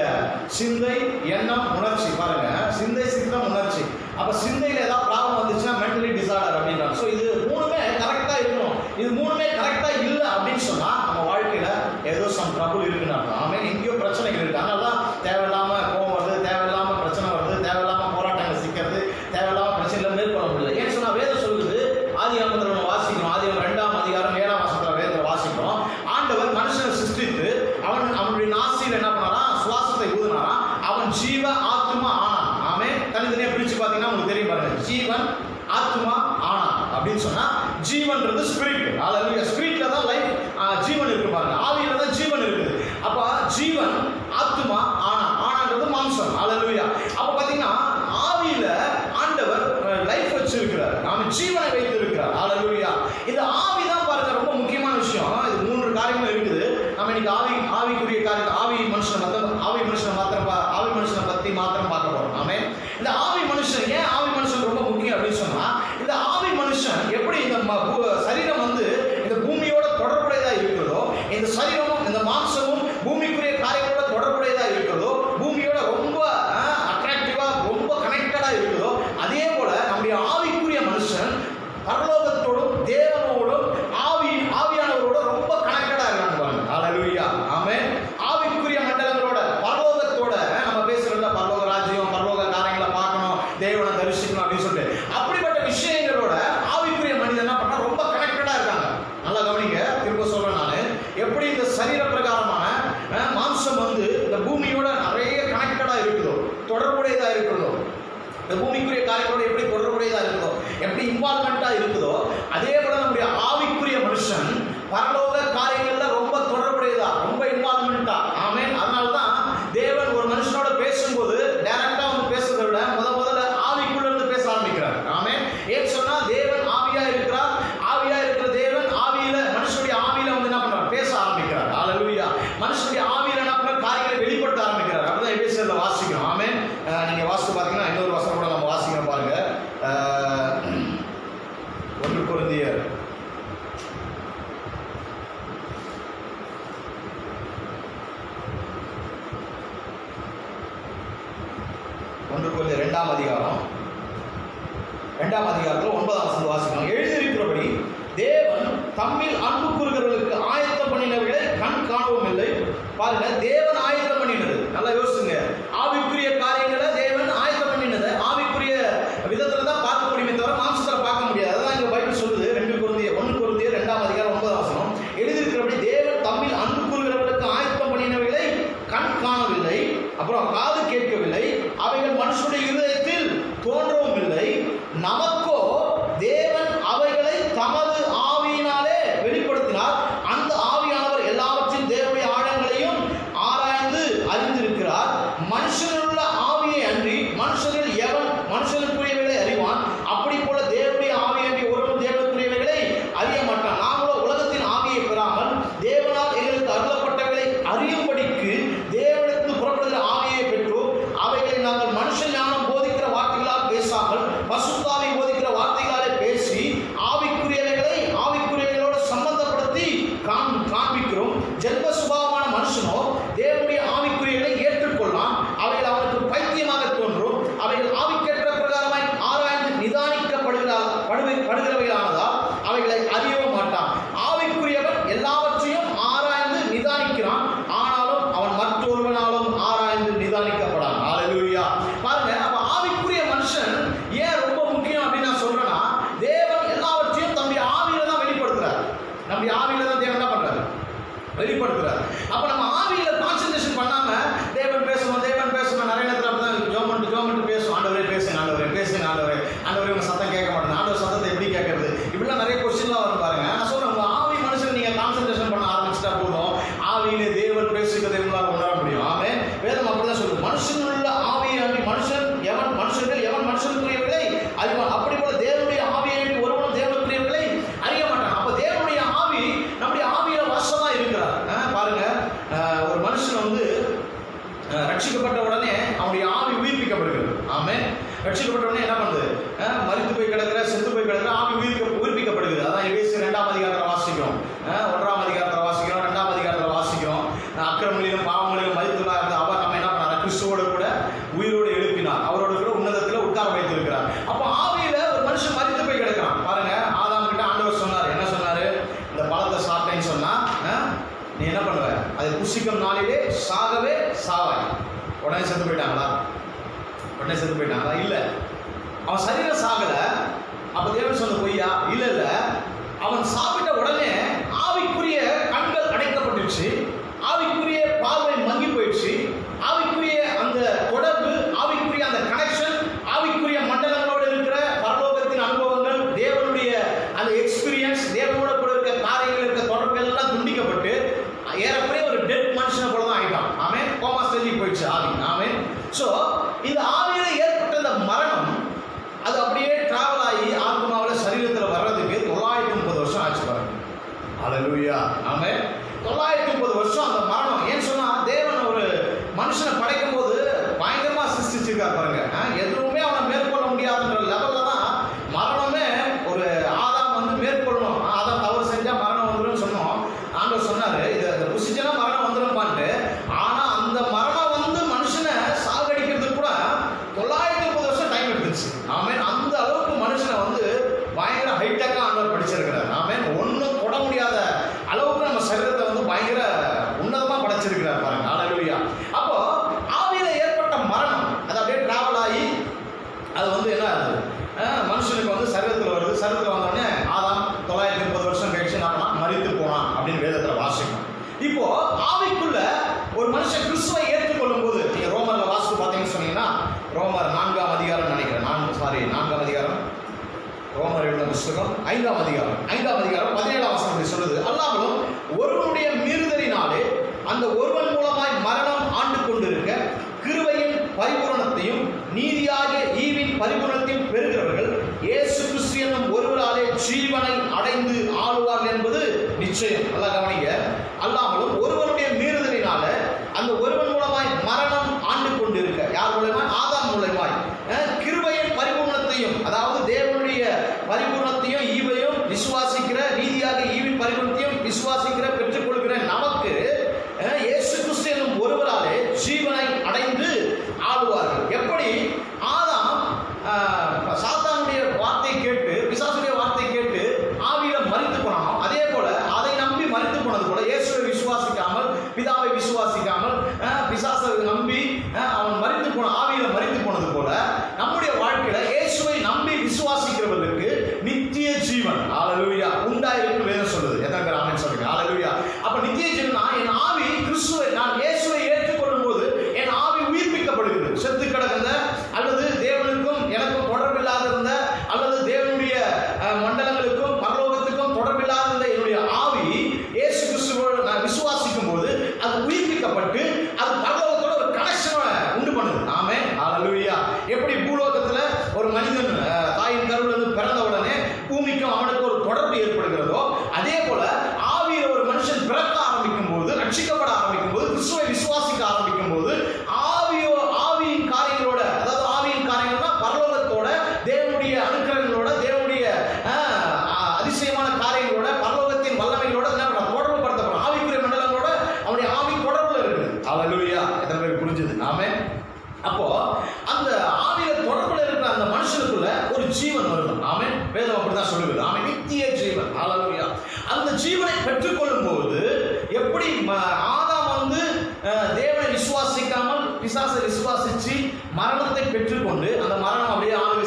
சிந்தை, எண்ணம், உணர்ச்சி. பாருங்க, சிந்தை, சித்தம், உணர்ச்சி. அப்ப சிந்தையில ஏதாவது ப்ராப்ளம் வந்துச்சுன்னா மென்டலி டிசார்டர் அப்படின்றாங்க. ஸோ இது 3மே கரெக்டா இருக்கணும். இது 3மே கரெக்டா இல்லை அப்படின்னு சொன்னா நம்ம வாழ்க்கையில ஏதோ சம் ட்ரபுள் இருக்குன்னு அர்த்தம். ஆமென். எங்கேயோ பிரச்சனைகள் இருக்கு. அதனாலதான் தேவையில்லாம கோவம் வருது, தேவையில்லாம பிரச்சனை வருது, தேவையில்லாம போராட்டங்கள் சிக்கிறது, தேவையில்லாம பிரச்சனைகளை மேற்கொள்ள முடியல. ஏன்னு சொன்னா வேதம் சொல்லுது, ஆதியாகமத்துல நம்ம வாசிக்கிறோம், ஆதியாகமம் 2ஆம் அதிகாரம் 7ஆம் வசனத்துல வேதத்தை வாசிக்கிறோம். ஆண்டவர் மனுஷனை சிருஷ்டித்து அவனுடைய நாசியில் என்ன பண்ணாராம்? சுவாசத்தை ஊதினாராம். அவன் ஜீவ ஆத்மா ஆனான். ஆமென். தனித்தனியா பிரிச்சு பாத்தீங்கன்னா உங்களுக்கு தெரியும். பாருங்க, ஜீவன் ஆத்மா ஆனா அப்படின்னு சொன்னா ஜீவன்றது ஸ்பிரிட். ஹalleluya. ஸ்பிரிட்ல தான் லைஃப், ஜீவன் இருக்கு பாருங்க. ஆவியில தான் ஜீவன் இருக்குது. அப்ப ஜீவன் ஆத்மா ஆனா, ஆனான்றது மாம்சம். ஹalleluya. அப்ப பாத்தீங்கன்னா ஆவியில ஆண்டவர் லைஃப் வச்சிருக்கிறார், நாம ஜீவனை வைத்திருக்கிறார். ஹalleluya. இந்த ஆவி தான் பாருங்க ரொம்ப முக்கியமான விஷயம். இது 3 காரியங்கள் இருக்குது. நம்ம இன்னைக்கு ஆவிக்குரிய காரியத்தை ஆவி மனுஷனை பத்தி மாத்திரம் பார்க்க போறோம். ஆமென். இந்த ஆவி மனுஷன், ஏன் ஆவி மனுஷன் ரொம்ப முக்கியம் அப்படின்னு சொன்னா, இந்த ஆவி மனுஷன் எப்படி இந்த சரீரம் வந்து இந்த பூமியோட தொடர்புடையதா இருக்கிறதோ, இந்த சரீரமும் இந்த மாம்சமும் பூமிக்குரிய காரியங்களோட தொடர்புடையதா இருக்கிறதோ, பூமியோட ரொம்ப அட்ராக்டிவா ரொம்ப கனெக்டடா இருக்கிறதோ, அதே போல நம்முடைய ஆவிக்குரிய மனுஷன் பரலோகத்தோடும் தேவனோடும் ஆவியானவரோட ரொம்ப கனெக்டடா இருக்காங்க பாருங்க. ஹalleluya. ஆமென். ஆவிக்குரிய மண்டலங்களோட பரலோகத்தோட நம்ம பேசுறோம்ல, பரலோக ராஜ்யம், பரலோக காரியங்களை பார்க்கணும், தேவனை தரிசிக்கணும் அப்படின்னு சொல்லிட்டு, அப்படிப்பட்ட விஷயங்களோட ஆவிக்குரிய மனிதன் என்ன பண்ணா ரொம்ப கனெக்டடா இருக்காங்க. நல்லா கவனிங்க, திரும்ப சொல்றேன் நானு, எப்படி இந்த சரீர பிரகாரமான மாம்சம் வந்து இந்த பூமியோட நிறைய கனெக்டடா இருக்குதோ, தொடர்புடையதா இருக்கிறதோ, இந்த பூமிக்குரிய காரியங்களோட எப்படி தொடர்புடையதா இருக்குதோ, எப்படி இன்வால்மெண்டா இருக்குதோ, அதே போல நம்முடைய ஆவிக்குரிய மனுஷன் பரலோக காரியங்கள்ல ரொம்ப தொடர்புடையதா, ரொம்ப இன்வால்மெண்டா. ஆமென். அதனாலதான் தேவன் ஒரு மனுஷனோட பேசும்போது டைரக்டா வந்து பேசுறதை விட முதல்ல ஆவிக்குள்ள இருந்து பேச ஆரம்பிக்கிறார். ஆமென். ஏன் சொன்னா தேவன் ஆவியா இருக்கிறார், ஆவியா இருக்கிற தேவன் ஆவியில மனுஷனுடைய ஆவியில வந்து என்ன பண்றார், பேச ஆரம்பிக்கிறார். ஹalleluya. மனுஷனுடைய ஆவியில என்ன பண்ற காரியங்களை வெளிப்படுத்த ஆரம்பிக்கிறார். அப்படிதான் எபேசியர்ல வாசிக்கிறோம். ஆமென். நீங்க வாசித்து பாத்தீங்கன்னா இன்னொரு வசனம் கூட நம்ம வாசிக்கிறோம் பாருங்க. 1 கொரிந்தியர் 2ஆம் அதிகாரம் 2ஆம் அதிகாரத்தில் 9ஆம் வசனம் வாசிக்கிறோம். எழுதியிருக்கிறபடி தேவன் தம்மில் அன்பு கூறுகிறவர்களுக்கு ஆயத்தம் பண்ணினவர்களை கண் காணவும் இல்லை. பாருங்க, தேவன் ஆயத்தம் பண்ணினது. நல்லா யோசிச்சுங்க. ஆவிக்குரிய காரியங்களை தேவன் ஆயத்தம் பண்ணினது ஆவிக்குரிய விதத்துல தான் பார்க்க முடியுமே தவிர மாம்சத்துல பார்க்க முடியாது. அதான் இங்க பைபிள் சொல்லுது. 1 கொரிந்தியர் 2ஆம் அதிகாரம் 9ஆம் வசனம், எழுதியிருக்கிறபடி தேவன் தம்மில் அன்பு கூறுகிறவர்களுக்கு ஆயத்தம் பண்ணினவர்களை கண் காணவில்லை, அப்புறம் காது கேட்கவில்லை, அவைகள் மனுஷனுடைய இருதயத்தில் தோன்றவும் இல்லை, நமக்கோ தேவன் அவைகளை தமது ஆவியினாலே வெளிப்படுத்தினார். அந்த ஆவியானவர் எல்லாவற்றின் தேவனுடைய ஆழங்களையும் ஆராய்ந்து அறிந்திருக்கிறார். மனுஷனில் உள்ள ஆவியை அன்றி மனுஷனில் எவன் மனுஷனுக்குரியவைகளை அறிவான்? அப்படி போல தேவனுடைய ஆவியை அன்றி ஒருவன் தேவனுக்குரியவைகளை அறிய மாட்டான். நாங்களோ உலகத்தின் ஆவியை பெறாமல் தேவனால் எங்களுக்கு அருளப்பட்டவைகளை அறியும்படிக்கு தேவனுக்கு புறப்படுகிற ஆவியை பெற்றோம். அவைகளை நாங்கள் மனுஷ ஞானம் போதிக்கிற வார்த்தைகளால் பேசாமல் பசுத்தாவி போதிக்கிற வார்த்தைகளாலே பேசி ஆவிக்குரியவைகளோடு சம்பந்தப்படுத்தி காண்பிக்கிறோம். ஜென்ம சுபாவமான மனுஷனோ தேவனுடைய ஆவிக்குரியவைகளை ஏற்றுக்கொள்ளலாம். அவைகள் அவனுக்கு பைத்தியமாக தோன்றும். அவைகள் ஆவிக்கேற்ற பிரகாரமாய் ஆராய்ந்து நிதானிக்கப்படுகிறவைகளானதால் அவைகளை அறியவும் மாட்டான். ஆவிக்குரியவன் எல்லாவற்றையும் ஆராய்ந்து நிதானிக்கிறான், ஆனாலும் அவன் மற்றொருவனாலும் ஆராய்ந்து நிதானிக்கப்படான். ஹalleluya. பாருங்க, அப்ப ஆவிக்குரிய மனுஷன் ஏன் ரொம்ப முக்கியம் அப்படின்னு நான் சொல்றேன்னா, தேவன் எல்லாவற்றையும் தம்முடைய ஆவியில தான் வெளிப்படுத்துறார். நம்முடைய ஆவியில தான் தேவன் என்ன பண்றாரு, வெளிப்படுத்துறார். அப்ப நம்ம ஆவியில கான்சென்ட்ரேஷன் பண்ணாம தேவன் பேசணும் நிறைய நேரத்தில் அப்படிதான் ஜோம் பண்ணிட்டு பேசும். ஆண்டவரே பேசுங்க, ஆண்டவரே உங்க சத்தம் கேட்க மாட்டேன், ஆண்டவர் சத்தத்தை எப்படி கேட்கறது, இப்படிலாம் நிறைய கொஸ்டின்லாம் வரும் பாருங்க. நான் சொல்றேன், உங்க ஆவி மனுஷன் நீங்க கான்சென்ட்ரேஷன் பண்ண ஆரம்பிச்சுட்டா போதும், ஆவியிலே தேவன் பேசுகிறதை உங்களால் உணர முடியும். ஆமென். வேதம் அப்படிதான் சொல்லுது. மனுஷனுள்ள ஆவியை அன்றி எவன் மனுஷனுக்குரியவர்களை அறிவான். அப்படி போல தேவனுடைய ஆவியை அன்றி ஒருவனும் தேவனுக்குரியவர்களை அறிய மாட்டான். அப்ப தேவனுடைய ஆவி நம்முடைய ஆவியில வாசமா இருக்கிறார். பாருங்க, ஒரு மனுஷன் வந்து ரட்சிக்கப்பட்ட உடனே அவனுடைய ஆவி உயிர்ப்பிக்கப்படுகிறது. ஆமென். ரட்சிக்கப்பட்ட உடனே என்ன பண்ணுது, மரித்து போய் கிடக்கிற செத்து போய் கிடக்கிற ஆவி உயிர்ப்பிக்கப்படுகிறது. அதான் எபேசியர் 2ஆம் அதிகாரத்தில் வாசிக்கிறோம், 1ஆம் அதிகாரத்தில் வாசிக்கிறோம், 2ஆம் அதிகாரத்தில் வாசிக்கிறோம். அக்கிரமங்களிலும் பாவங்களிலும் மரித்துள்ளா இருந்த அவர் நம்ம என்ன பண்ணார், கிறிஸ்துவோடு கூட உயிரோடு எழுப்பினார், அவரோட கூட உன்னதத்தில் உட்கார வைத்திருக்கிறார். அப்போ ஆவியில ஒரு மனுஷன் மரித்து போய் கிடக்கிறான். பாருங்க, ஆதாம் கிட்ட ஆண்டவர் சொன்னார், என்ன சொன்னாரு, இந்த பழத்தை சாப்பிட்டேன்னு சொன்னா நீ என்ன பண்ணுவ, அதை புசிக்கும் நாளிலே சாகவே சாவாய். உடனே செத்து போயிட்டாங்களா? இல்ல. அவன் சரீரம் சாகல. அப்ப தேவன் சொன்ன பொய்யா? இல்ல. அவன் சாப்பிட்ட உடனே ஆவிக்குரிய கண்கள் அடைக்கப்பட்டுச்சு, ஆவிக்குரிய பார்வை மங்கி போயிடுச்சு, ஆவிக்குரிய அந்த தொடர்பு, ஆவிக்குரிய அந்த கனெக்ஷன், ஆவிக்குரிய மண்டலங்களோடு இருக்கிற ஹல்லேலூயா. ஆமென். 930 வருஷம் அந்த மரணம். ஏன் சொன்னா தேவன் ஒரு மனுஷனை படைக்கும் போது பயங்கரமா சிருஷ்டிச்சிருக்காரு பாருங்க. எதுவுமே அவனை மேற்கொள்ள முடியாதுன்ற லெவல்ல தான் மரணமே ஒரு ஆதாம் வந்து மேற்கொள்ளணும். ஆதாம் தவறு செஞ்சா மரணம் வந்துடும் சொன்னோம். ஆண்டவர் சொன்னாரு இதை புசிச்சனா மரணம் வந்துடும்பான்ட்டு. ஆனா அந்த மரணம் வந்து மனுஷனை சாகடிக்கிறதுக்கு கூட 930 வருஷம் டைம் எடுத்துச்சு. ஆமென். அந்த அளவுக்கு மனுஷனை வந்து பயங்கர ஹைடெக்கா ஆண்டவர் படிச்சிருக்கிறார். ஆமென். ஒன்றும் தொட முடியாத அளவுக்கு நம்ம சரீரத்தை வந்து பயங்கர உன்னதமா படைச்சிருக்கிறார் பாருங்க. ஹல்லேலூயா. அப்போ ஆவியில ஏற்பட்ட மரணம் அது அப்படியே டிராவல் ஆகி அது வந்து என்ன ஆகுது, மனுஷனுக்கு வந்து சரீரத்தில் வருது. சரீரத்தில் வந்தோடனே ஆதாம் 930 வருஷம் கழிச்சு என்ன மரித்து போனான் அப்படின்னு வேதத்துல வாசிக்கணும். இப்போ ஆவிக்குள்ள ஒரு மனுஷன் கிறிஸ்துவை ஏற்றுக்கொள்ளும் போது நீங்க ரோமர்ல வாசித்து பார்த்தீங்கன்னு சொன்னீங்கன்னா, ரோமர் 4ஆம் அதிகாரம் நினைக்கிறேன், 4ஆம் அதிகாரம், ரோமர் எழுதின புத்தகம் 5ஆம் அதிகாரம் 17ஆம் வசனம் சொல்லுது, அல்லாமலும் ஒருவனுடைய மீறுதலினாலே அந்த ஒருவன் மூலமாய் மரணம் ஆண்டு கொண்டிருக்க கிருபையின் பரிபூரணத்தையும் நீதியாகிய ஈவின் பரிபூரணத்தையும் பெறுகிறவர்கள் இயேசு கிறிஸ்து என்னும் ஒருவராலே ஜீவனை அடைந்து ஆளுவார்கள் என்பது நிச்சயம். நல்லா கவனிங்க. அல்லாமலும் ஒருவனுடைய மீறுதலினால அந்த ஒருவன் மூலமாய் மரணம் ஆண்டு கொண்டிருக்க, யார் மூலமாய்? ஆதாம் மூலமாய் கிருபையின் பரிபூரணத்தையும், அதாவது தேவனுடைய பரிபூரணத்தையும் ஈவையும் விசுவாசிக்கிற, நீதியாக ஈவின் பரிபூரணத்தையும் விசுவாசிக்கிற பெற்றுக்கொள்கிற நமக்கு இயேசு கிறிஸ்து என்னும் ஒருவராலே ஜீவனை அடைந்து ஆளுவார்கள். எப்படி ஆதாம் சாத்தானுடைய வார்த்தை கேட்டு, பிசாசுடைய வார்த்தை கேட்டு ஆவியில மரித்து போனானோ, அதே போல அதை நம்பி மரித்து போனது போல இயேசுவை விசுவாசிக்காமல், பிதாவை விசுவாசிக்காமல், பிசாசை நம்பி அவன் மரித்து போன, ஆவியில மரித்து போனது போல நம்முடைய வாழ்க்கையில இயேசுவை நம்பி விசுவாசிக்கிறவர்களுக்கு நித்திய ஜீவன் ஹல்லேலூயா உண்டாயிருக்கு வேதம் சொல்லுது. எத்தனை பேர் ஆமென் சொல்லுங்க? ஹல்லேலூயா. அப்ப நித்திய ஜீவனா என் ஆவி கிறிஸ்துவை, நான் இயேசுவை ஏற்றுக்கொள்ளும் போது என் ஆவி உயிர்ப்பிக்கப்படுகிறது. செத்து கிடந்த அல்லது தேவனுக்கும் எனக்கும் தொடர்பில்லாத இருந்த, அல்லது தேவனுடைய மண்டலங்களுக்கும் பரலோகத்துக்கும் தொடர்பில்லாத இருந்த என்னுடைய ஆவி இயேசு கிறிஸ்துவோடு நான் விசுவாசிக்கும் போது அது உயிர்ப்பிக்கப்பட்டு அது பரலோகத்தோட ஒரு கனெக்ஷனை உண்டு பண்ணுது. ஆமென். ஹல்லேலூயா. எப்படி பூலோகத்துல ஒரு மனிதன் தாயின் கருவிலிருந்து பிறந்த உடனே பூமிக்கும் அவனுக்கு ஒரு தொடர்பு ஏற்படுகிறதோ, அதே போல ஆவியில ஒரு மனுஷன் பிறக்க ஆரம்பிக்கும் போது, ரட்சிக்கப்பட ஆரம்பிக்கும் போது, கிறிஸ்துவை விசுவாசிக்க ஆரம்பிக்கும் போது ஆவியின் காரியங்களோட, அதாவது ஆவியின் காரியங்கள்னா பரலோகத்தோட, தேவனுடைய அனுக்கிரகங்களோட, தேவனுடைய அதிசயமான காரியங்களோட, பரலோகத்தின் வல்லமைகளோட தொடர்பு படுத்தப்படும். ஆவிக்குரிய மண்டலங்களோட அவனுடைய ஆவி தொடர்புல இருக்குது. ஹல்லேலூயா. எத்தனை பேருக்கு புரிஞ்சுது? ஆமென். அப்போ அந்த ஆவியில தொடர்புல இருக்கிற அந்த மனுஷனுக்குள்ள ஒரு ஜீவன் வருது. ஆமென். வேதம் அப்படிதான் சொல்லுது. ஆமென். நித்திய ஜீவன். ஹல்லேலூயா. அந்த ஜீவனை பெற்றுக்கொள்ளும் போது எப்படி ஆதாம் வந்து தேவனை விசுவாசிக்காமல் பிசாசை விசுவாசிச்சு மரணத்தை பெற்றுக்கொண்டு, அந்த மரணம் அப்படியே ஆளுகை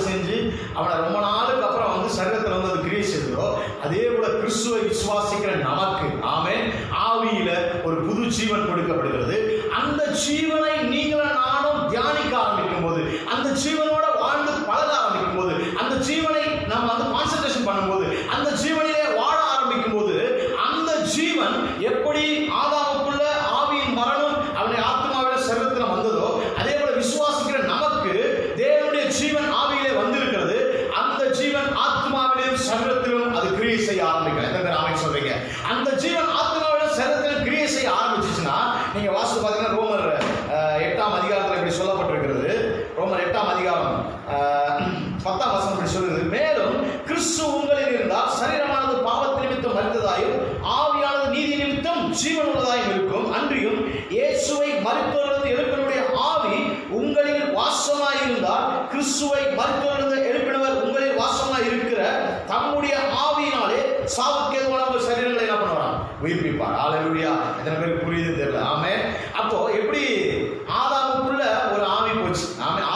செஞ்சு அவனை ரொம்ப நாளுக்கு அப்புறம் வந்து சரீரத்தில் வந்து அது கிரியை செய்தோ, அதே போல கிறிஸ்துவை விசுவாசிக்கிற நமக்கு ஆமென் ஆவியில ஒரு புது ஜீவன் கொடுக்கப்படுகிறது. அந்த ஜீவனை நீங்களும் நானும் தியானிக்க ஆரம்பிக்கும் போது, அந்த ஜீவனோட வாழ்ந்து பழக ஆரம்பிக்கும் போது, அந்த ஜீவனை நம்ம வந்து கான்சென்ட்ரேஷன் பண்ணும்போது, அந்த ஜீவனிலே வாழ ஆரம்பிக்கும் போது, அந்த ஜீவன் எப்படி ஆதாமுக்குள்ள ஆவியின் மரணம் அவனுடைய ஆத்மாவில சரீரத்தில் வந்ததோ, அதே போல விசுவாசிக்கிற நமக்கு தேவனுடைய ஜீவன் ஆவியிலே வந்திருக்கிறது. அந்த ஜீவன் ஆத்மாவிலும் சரீரத்திலும் அது கிரியை செய்ய ஆரம்பிக்கும். எத்தனை பேர் ஆமென் சொல்றீங்க? அந்த ஜீவன் ஆத்மாவிலும் சரீரத்திலும் கிரியை செய்ய ஆரம்பிச்சுச்சுன்னா, நீங்க வாசித்து பார்த்தீங்கன்னா ரோமர் 8ஆம் அதிகாரத்தில் இப்படி சொல்லப்பட்டிருக்கிறது. ரோமர் 8ஆம் அதிகாரம் 10ஆம் வசனம் இப்படி சொல்லுது, மேலும் கிறிஸ்து உங்களில் இருந்தால் சரீரமானது பாவத்து நிமித்தம் மரித்ததாயும் ஆவியானது நீதி நிமித்தம் ஜீவன் உள்ளதாயும் இருக்கும். அன்றியும் இயேசுவை மரித்தோரிலிருந்து எழுப்பினுடைய ஆவி உங்களில் வாசமாய் இருந்தால் கிறிஸ்துவை மரித்தோரிலிருந்து எழுப்பினவர் உங்களில் வாசமாய் இருக்கிற தம்முடைய ஆவியினாலே சாவுக்கு ஏதுவான உங்கள் சரீரங்களை என்ன பண்ணுவாராம்? உயிர்ப்பிப்பார். ஹல்லேலூயா. எத்தனை பேருக்கு புரியுது தெரியல? ஆமென். அப்போ எப்படி ஆதாமுக்குள்ள ஒரு ஆவி போச்சு,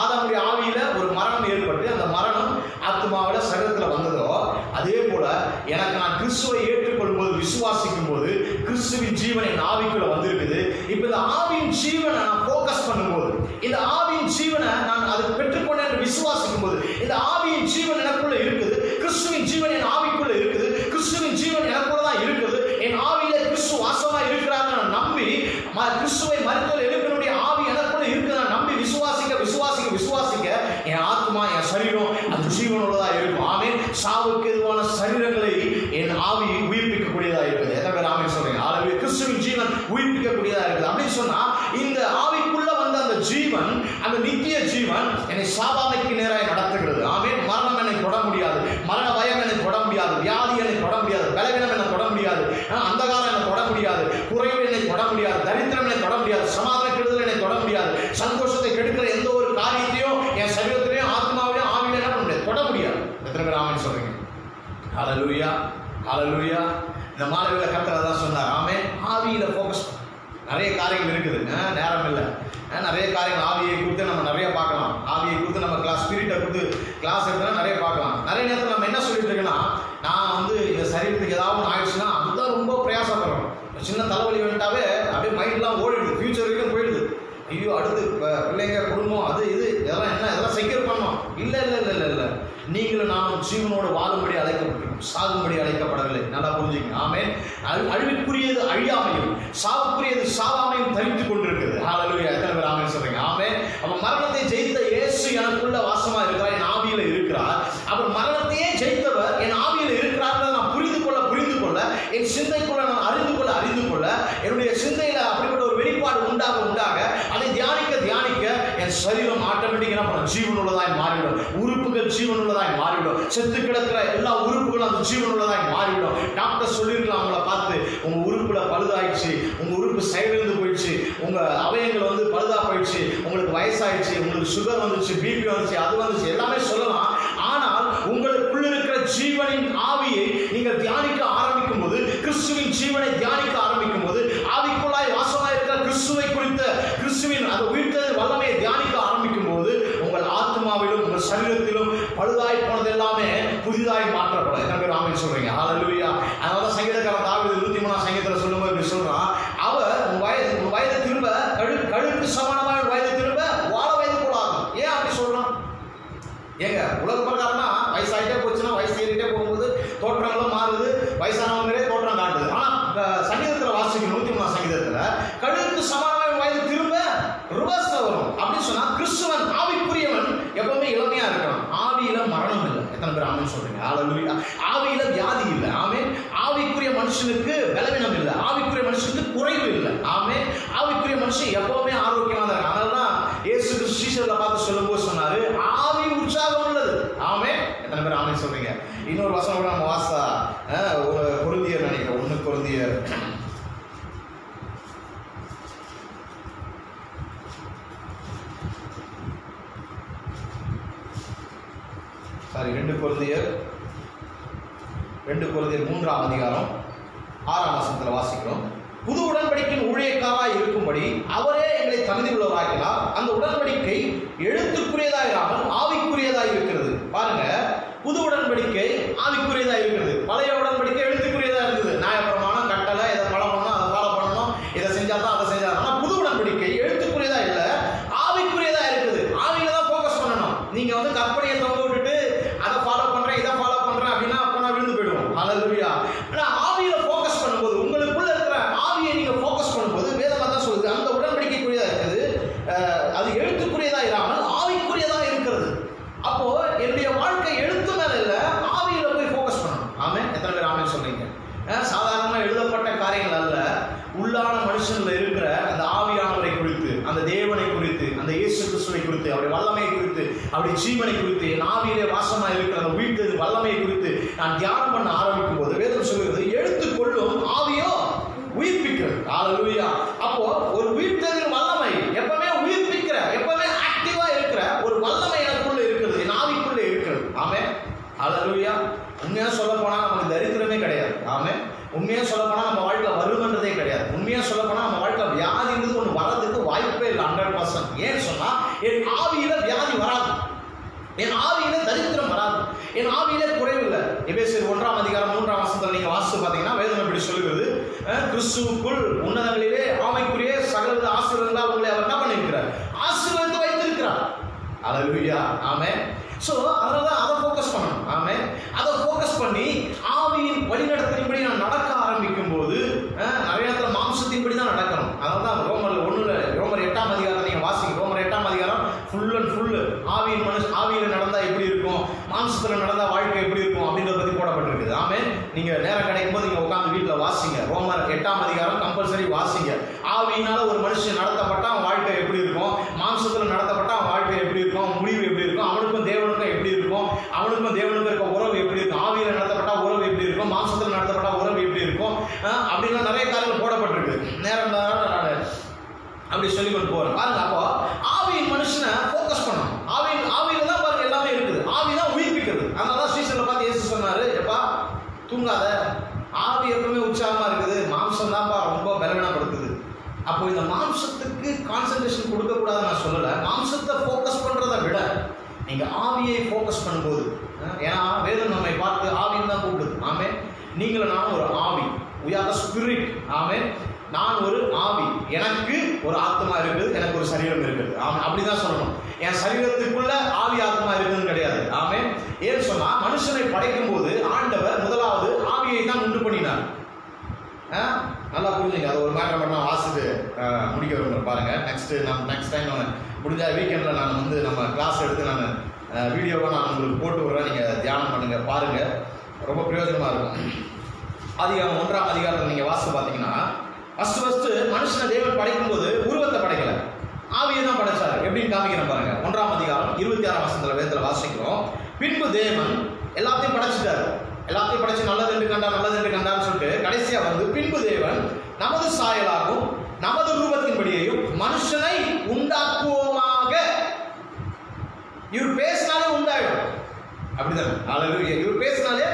ஆதாமுடைய ஆவியில ஒரு மரணம் ஏற்பட்டு அந்த மரணம் ஆத்மாவில சரீரத்தில் வந்ததோ, அதே போல எனக்கு நான் கிறிஸ்துவை ஏற்றுக்கொள்ளும் போது, விசுவாசிக்கும் போது கிறிஸ்துவின் ஜீவன் என் ஆவிக்குள்ள வந்திருக்குது. இப்ப இந்த ஆவியின் ஜீவனை நான் போக்கஸ் பண்ணும்போது, இந்த ஆவியின் ஜீவனை நான் அதை பெற்றுக்கொண்டேன் என்று விசுவாசிக்கும் போது, இந்த ஆவியின் ஜீவன் எனக்குள்ள இருக்குது, கிறிஸ்துவின் ஜீவன் என் ஆவிக்குள்ள இருக்குது, கிறிஸ்துவின் ஜீவன் எனக்குள்ள தான் இருக்குது, என் ஆவியில கிறிஸ்து வாசமா இருக்கிறார் நான் நம்பி, கிறிஸ்துவை மரித்தோர் எழுப்பினுடைய ஆவி எனக்குள்ள இருக்குது நான் நம்பி விசுவாசிக்க விசுவாசிக்க விசுவாசிக்க என் ஆத்மா, என் சரீரம் அது ஜீவனுள்ளதா இருக்கும். ஆமென். சாவுக்கு எதுவான சரீரங்களை என் ஆவி உயிர்ப்பிக்கக்கூடியதா இருக்குது. அப்படின்னு சொன்னா இந்த ஆவிக்குள்ள வந்த அந்த ஜீவன், அந்த நித்திய ஜீவன் என்னை சாவாமைக்கு நேராக நடத்துகிறது. ஆமென். மரணம் என்னை தொட முடியாது, மரண பயம் என்னை தொட முடியாது, வியாதி என்னை தொட முடியாது, பலவீனம் என்னை தொட முடியாது, அந்தகாரம் என்னை தொட முடியாது, குறைவு என்னை தொட முடியாது, தரித்திரம் என்னை தொட முடியாது, சமாதான கெடுதல் என்னை தொட முடியாது, சந்தோஷத்தை கெடுக்கிற எந்த ஒரு காரியத்தையும் என் சரீரத்திலையும் ஆத்மாவிலையும் ஆவியில என்ன பண்ண முடியாது, தொட முடியாது. எத்தனை பேர் ஆமென் சொல்றீங்க? ஹல்லேலூயா, ஹல்லேலூயா. இந்த மாணவிகளை கர்த்தர் தான் சொன்னார். ஆமென். ஆவியில ஃபோக்கஸ். நிறைய காரியங்கள் இருக்குது, நேரம் இல்லை. நிறைய காரியங்கள் ஆவியை குறித்து நம்ம நிறைய பார்க்கலாம். ஆவியை குறித்து நம்ம கிளாஸ் ஸ்பிரிட்டை குறித்து கிளாஸ் எடுத்தோம்னா நிறைய பார்க்கலாம். நிறைய நேரத்தில் நம்ம என்ன சொல்லிட்டு இருக்கோன்னா, நான் வந்து இந்த சரீரத்துக்கு ஏதாவது ஒன்று ஆயிடுச்சுன்னா அதுதான் ரொம்ப பிரயாசப்படுறோம். சின்ன தலைவலி வந்துட்டாவே அப்படியே மைண்ட்லாம் ஓடிடுது, ஃபியூச்சர் வரைக்கும் போயிடுது. ஐயோ அடுத்து பிள்ளைங்க குடும்பம் அது இது இதெல்லாம் என்ன, இதெல்லாம் செக்யூர் பண்ணோம். இல்லை இல்லை இல்லை இல்லை இல்லை, நீங்களும் நானும் ஜீவனோடு வாழும்படி அழைக்கப்பட்டிருக்கோம், சாகும்படி அழைக்கப்படவில்லை. நல்லா புரிஞ்சுங்க. ஆமென். அழிவுக்குரியது அழியாமையும் சாவுக்குரியது சாவாமையும் தரித்து கொண்டிருக்கிறது. ஹல்லேலூயா. எத்தனை பேர் ஆமென் சொல்றீங்க? ஆமென். அப்ப மரணத்தை ஜெயித்த இயேசு எனக்குள்ள வாசமா இருக்கிறார், என் ஆவியில இருக்கிறார். அவர் மரணத்தையே ஜெயித்தவர் என் ஆவியில இருக்கிறார். நான் புரிந்து கொள்ள என் சிந்தைக்குள்ள நான் அறிந்து கொள்ள என்னுடைய சிந்தையில அப்படிப்பட்ட ஒரு வெளிப்பாடு உண்டாக அதை தியானிக்க என் சரீரம் ஆட்டோமேட்டிக் என்ன பண்ணும், ஜீவனுள்ளதாய் மாறிவிடும். உறுப்புகள் ஜீவனுள்ளதாய் மாறிவிடும். செத்து கிடக்கிற எல்லா உறுப்புகளும் அந்த ஜீவனுள்ளதாய் மாறிவிடும். டாக்டர் சொல்லியிருக்கலாம் அவங்கள பார்த்து, உங்க உறுப்புல பழுதாயிடுச்சு, உங்க உறுப்பு செயலிழந்து போயிடுச்சு, உங்க அவயங்கள் வந்து பழுதா போயிடுச்சு, உங்களுக்கு வயசாயிடுச்சு, உங்களுக்கு சுகர் வந்துச்சு, பிபி வந்துச்சு, அது வந்துச்சு, எல்லாமே சொல்லலாம். ஆனால் உங்களுக்குள்ள இருக்கிற ஜீவனின் ஆவியை நீங்கள் தியானிக்க ஆரம்பிக்கும் போது, கிறிஸ்துவின் ஜீவனை தியானிக்க ஆரம்பிக்கும் போது, ஆவிக்குள்ளாய் வாசமாய் இருக்கிற கிறிஸ்துவை குறித்த கிறிஸ்துவின் அந்த உயிர்த்தெழுதல் வல்லமையை தியானிக்க ஆரம்பிக்கும் போது உங்கள் ஆத்மாவிலும் உங்கள் சரீரத்திலும் பழுதாய் போனது எல்லாமே புதிதாய் மாற்றப்படும். எத்தனை பேர் ஆமென் சொல்றீங்க? ஹல்லேலூயா. அதனால சங்கீதக்காரன் தாவீது 103ஆம் சங்கீதத்தில் சொல்லும்போது இப்படி சொல்றான், அவர் உன் வயது திரும்ப கழுக்கு சமானமான வயது திரும்ப வாழ வயது போல ஆகும். ஏன் அப்படி சொல்றான்? ஏங்க உலக பிரகாரமா வயசாகிட்டே போச்சுன்னா வயசு ஏறிட்டே போகும்போது தோற்றங்களும் மாறுது, வயசானவங்களே தோற்றம் காட்டுது. ஆனா சங்கீதத்தில் வாசிக்கணும் 103ஆம் சங்கீதத்தில் கழுக்கு சமானமான வயது திரும்ப ரிவர்ஸ் வரும். அப்படின்னு சொன்னா கிறிஸ்துவன் ஆவிக்குரியவன் எப்பவுமே இளமையா இருக்கணும். ஆவியில மரணம் இல்லை. எத்தனை பேர் ஆமென் சொல்றீங்க? ஹல்லேலூயா. ஆவியில வியாதி இல்லை. ஆமென். ஆவிக்குரிய மனுஷனுக்கு பலவீனம் இல்லை. ஆவிக்குரிய மனுஷனுக்கு குறைவு இல்லை. ஆமென். ஆவிக்குரிய மனுஷன் எப்பவுமே ஆரோக்கியமா தான் இருக்கான். அதனாலதான் இயேசு கிறிஸ்து சீஷர்களை பார்த்து சொல்லும்போது சொன்னாரு, ஆவி உற்சாகம் உள்ளது. ஆமென். எத்தனை பேர் ஆமென் சொல்றீங்க? இன்னொரு வசனம் கூட நம்ம வாசா கொரிந்தியர் நினைக்கிறோம், 1 கொரிந்தியர் 2 கொரிந்தியர் 3ஆம் அதிகாரம் 6ஆம் வசனத்தில் வாசிக்கிறோம். புது உடன்படிக்கையின் ஊழியக்காராய் இருக்கும்படி அவரே எங்களை தகுதி உள்ளவராக்கினார். அந்த உடன்படிக்கை எழுத்துக்குரியதா இராமல் ஆவிக்குரியதா இருக்கிறது. பாருங்க, புது உடன்படிக்கை ஆவிக்குரியதா இருக்கிறது. பழைய உடன்படிக்கை எழுத்துக்குரியதா இருந்தது. நியாயப்பிரமாணம், கட்டளை, இதை ஃபாலோ பண்ணணும், அதை ஃபாலோ பண்ணணும், இதை செஞ்சாதான் அதை செஞ்சாதான். ஆனால் புது உடன்படிக்கை எழுத்துக்குரியதா இல்லை, ஆவிக்குரியதா இருக்குது. ஆவியில தான் ஃபோக்கஸ் பண்ணணும். நீங்க வந்து கற்பனையை தொங்க விட்டுட்டு அதை ஃபாலோ பண்றேன், இதை ஃபாலோ பண்றேன் அப்படின்னா அப்போ நான் விழுந்து போயிடுவோம். ஹல்லேலூயா. ஆனா ஆவியில ஃபோக்கஸ் பண்ணும்போது, உங்களுக்குள்ள இருக்கிற ஆவியை நீங்க ஃபோக்கஸ் பண்ணும்போது வேதமா தான் சொல்லுது, அந்த உடன்படிக்கைக்குரியதா இருக்குது, அது எழுத்துக்குரியதா இராமல் ஆவிக்குரியதா இருக்கிறது. அப்போ என்னுடைய வாழ்க்கை எழுத்து மேல இல்ல, ஆவியில போய் ஃபோக்கஸ் பண்ணணும். ஆமென். எத்தனை பேர் ஆமென் சொல்றீங்க? சாதாரணமா எழுதப்பட்ட காரியங்கள் அல்ல, உள்ளான மனுஷன்ல இருக்கிற அந்த ஆவியானவரை குறித்து, அந்த தேவனை குறித்து, அந்த இயேசு கிறிஸ்துவை குறித்து, அவருடைய வல்லமையை குறித்து, அவருடைய ஜீவனை குறித்து, என் ஆவியிலே வாசமா இருக்கிற அந்த உயிர்த்தெழுதல் வல்லமையை குறித்து நான் தியானம் பண்ண ஆரம்பிக்கும் போது வேதம் சொல்லுகிறது, எடுத்துக்கொள்ளும் ஆவியோ உயிர்ப்பிக்கிறது. ஹல்லேலூயா. அப்போ ஒரு உயிர்த்தெழுதல் வல்லமை எப்பவுமே உயிர்ப்பிக்கிற, எப்பவுமே ஆக்டிவா இருக்கிற ஒரு வல்லமை எனக்குள்ள இருக்கிறது, என் ஆவிக்குள்ள இருக்கிறது. ஆமென். ஹல்லேலூயா. உண்மையா சொல்ல போனா நமக்கு தரித்திரமே கிடையாது. ஆமென். உண்மையா சொல்ல போனா நம்ம வாழ்க்கையில வருமன்றதே கிடையாது. உண்மையா சொல்ல போனா நம்ம வாழ்க்கையில வியாதிங்கிறது ஒன்று வரதுக்கு வாய்ப்பே இல்லை. 100%. ஏன்னு சொன்னா என் ஆவியில வியாதி வராது, என் ஆவியில தரித்திரம் வராது, என் ஆவியில குறைவில்லை. எபேசியர் 1ஆம் அதிகாரம் 3ஆம் வசனத்தில் நீங்க வாசித்து பார்த்தீங்கன்னா வேதம் இப்படி சொல்லுகிறது, கிறிஸ்துவுக்குள் உன்னதங்களிலே ஆவிக்குரிய சகலவித ஆசீர்வாதங்களால் உங்களை அவர் என்ன பண்ணியிருக்கிறார், ஆசீர்வாதத்தை வைத்திருக்கிறார். ஹல்லேலூயா. ஆமென். ஸோ அதனால அதை ஃபோக்கஸ் பண்ணணும். ஆமென். அதை ஃபோக்கஸ் பண்ணி ஆவியின் வழிநடத்தின்படி நான் நடக்க ஆரம்பிக்கும் போது நிறைய இடத்துல மாம்சத்தின்படி தான் நடக்கணும். அதனால தான் ரோமர் 8ஆம் அதிகாரம் நீங்க வாசிங்க. ரோமர் 8ஆம் அதிகாரம் ஃபுல் அண்ட் ஃபுல் ஆவியில நடந்தா எப்படி இருக்கும், மாம்சத்துல நடந்தா வாழ்க்கை எப்படி இருக்கும் அப்படின்றத பத்தி போடப்பட்டிருக்குது. ஆமென். நீங்க நேரம் கிடைக்கும் போது நீங்க உட்கார்ந்து வீட்டில் வாசிங்க. ரோமர் 8ஆம் அதிகாரம் கம்பல்சரி வாசிங்க. ஆவியினால ஒரு மனுஷன் நடத்தப்பட்டா அவன் வாழ்க்கை எப்படி இருக்கும், மாம்சத்தில் நடத்தப்பட்டா அவன் வாழ்க்கை எப்படி இருக்கும், அவன் முடிவு எப்படி இருக்கும், அவனுக்கும் தேவனுக்கும் எப்படி இருக்கும், அவனுக்கும் தேவனுக்கும் இருக்க உறவு எப்படி இருக்கும், ஆவியில நடத்தப்பட்டா உறவு எப்படி இருக்கும், மாம்சத்தில் நடத்தப்பட்டா உறவு எப்படி இருக்கும், அப்படின்னா நிறைய காரியங்கள் போடப்பட்டிருக்கு. நேரம் நான் அப்படி சொல்லி கொண்டு போறேன் பாருங்க. அப்போ ஆவியின் மனுஷனை ஃபோக்கஸ் பண்ணணும். ஆவியில தான் பாருங்க எல்லாமே இருக்குது. ஆவி தான் உயிர்ப்பிக்கிறது. அதனால ஸ்ரீசல பார்த்து இயேசு சொன்னாரு, எப்பா தூங்காத, ஆவி எப்பவுமே உற்சாகமா இருக்குது, மாம்சம் தான்ப்பா ரொம்ப பலவீனப்படுத்துது. அப்போ இந்த மாம்சத்துக்கு கான்சன்ட்ரேஷன் கொடுக்க கூடாதுன்னு நான் சொல்லலை. மாம்சத்தை ஃபோக்கஸ் பண்றதை விட நீங்க ஆவியை ஃபோக்கஸ் பண்ணும்போது, ஏன்னா வேதம் நம்மை பார்த்து ஆவின்னு தான் கூப்பிடுது. ஆமே, நீங்களும் நானும் ஒரு ஆவி, we are the spirit. ஆமே, நான் ஒரு ஆவி, எனக்கு ஒரு ஆத்மா இருக்குது, எனக்கு ஒரு சரீரம் இருக்குது. ஆமே, அப்படிதான் சொல்லணும். என் சரீரத்துக்குள்ள ஆவி ஆத்மா இருக்குதுன்னு கிடையாது. ஆமே, ஏன்னு சொன்னா மனுஷனை படைக்கும் போது ஆண்டவர் முதலாவது ஆவியை தான் உண்டு பண்ணினார். நல்லா புரிஞ்சுங்க. அது ஒரு மேட்டர் மட்டும் நான் வாசிட்டு முடிக்க விரும்புகிறேன் பாருங்க. நெக்ஸ்ட் டைம் நான் முடிஞ்ச வீக்கெண்டில் நான் வந்து நம்ம கிளாஸ் எடுத்து நான் வீடியோவாக நான் உங்களுக்கு போட்டு விடுறேன். நீங்கள் தியானம் பண்ணுங்க, பாருங்க, ரொம்ப பிரயோஜனமாக இருக்கும். அதிகாரம் 1ஆம் அதிகாரத்தில் நீங்கள் வாசித்து பார்த்தீங்கன்னா, ஃபர்ஸ்ட் மனுஷனை தேவன் படைக்கும் போது உருவத்தை படைக்கல, ஆவியை தான் படைச்சாரு. எப்படின்னு காமிக்கிறேன் பாருங்க. 1ஆம் அதிகாரம் 26ஆம் வசனத்துல வேதத்தில் வாசிக்கிறோம். பின்பு தேவன் எல்லாத்தையும் படைச்சிட்டாரு. எல்லாத்தையும் படைச்சு நல்லது என்று கண்டான்னு சொல்லிட்டு கடைசியா வந்து பின்பு தேவன் நமது சாயலாகவும் நமது ரூபத்தின்படியையும் மனுஷனை உண்டாக்குவோமாக. இவர் பேசினாலே உண்டாயிடும். அப்படிதான் இவர் பேசினாலே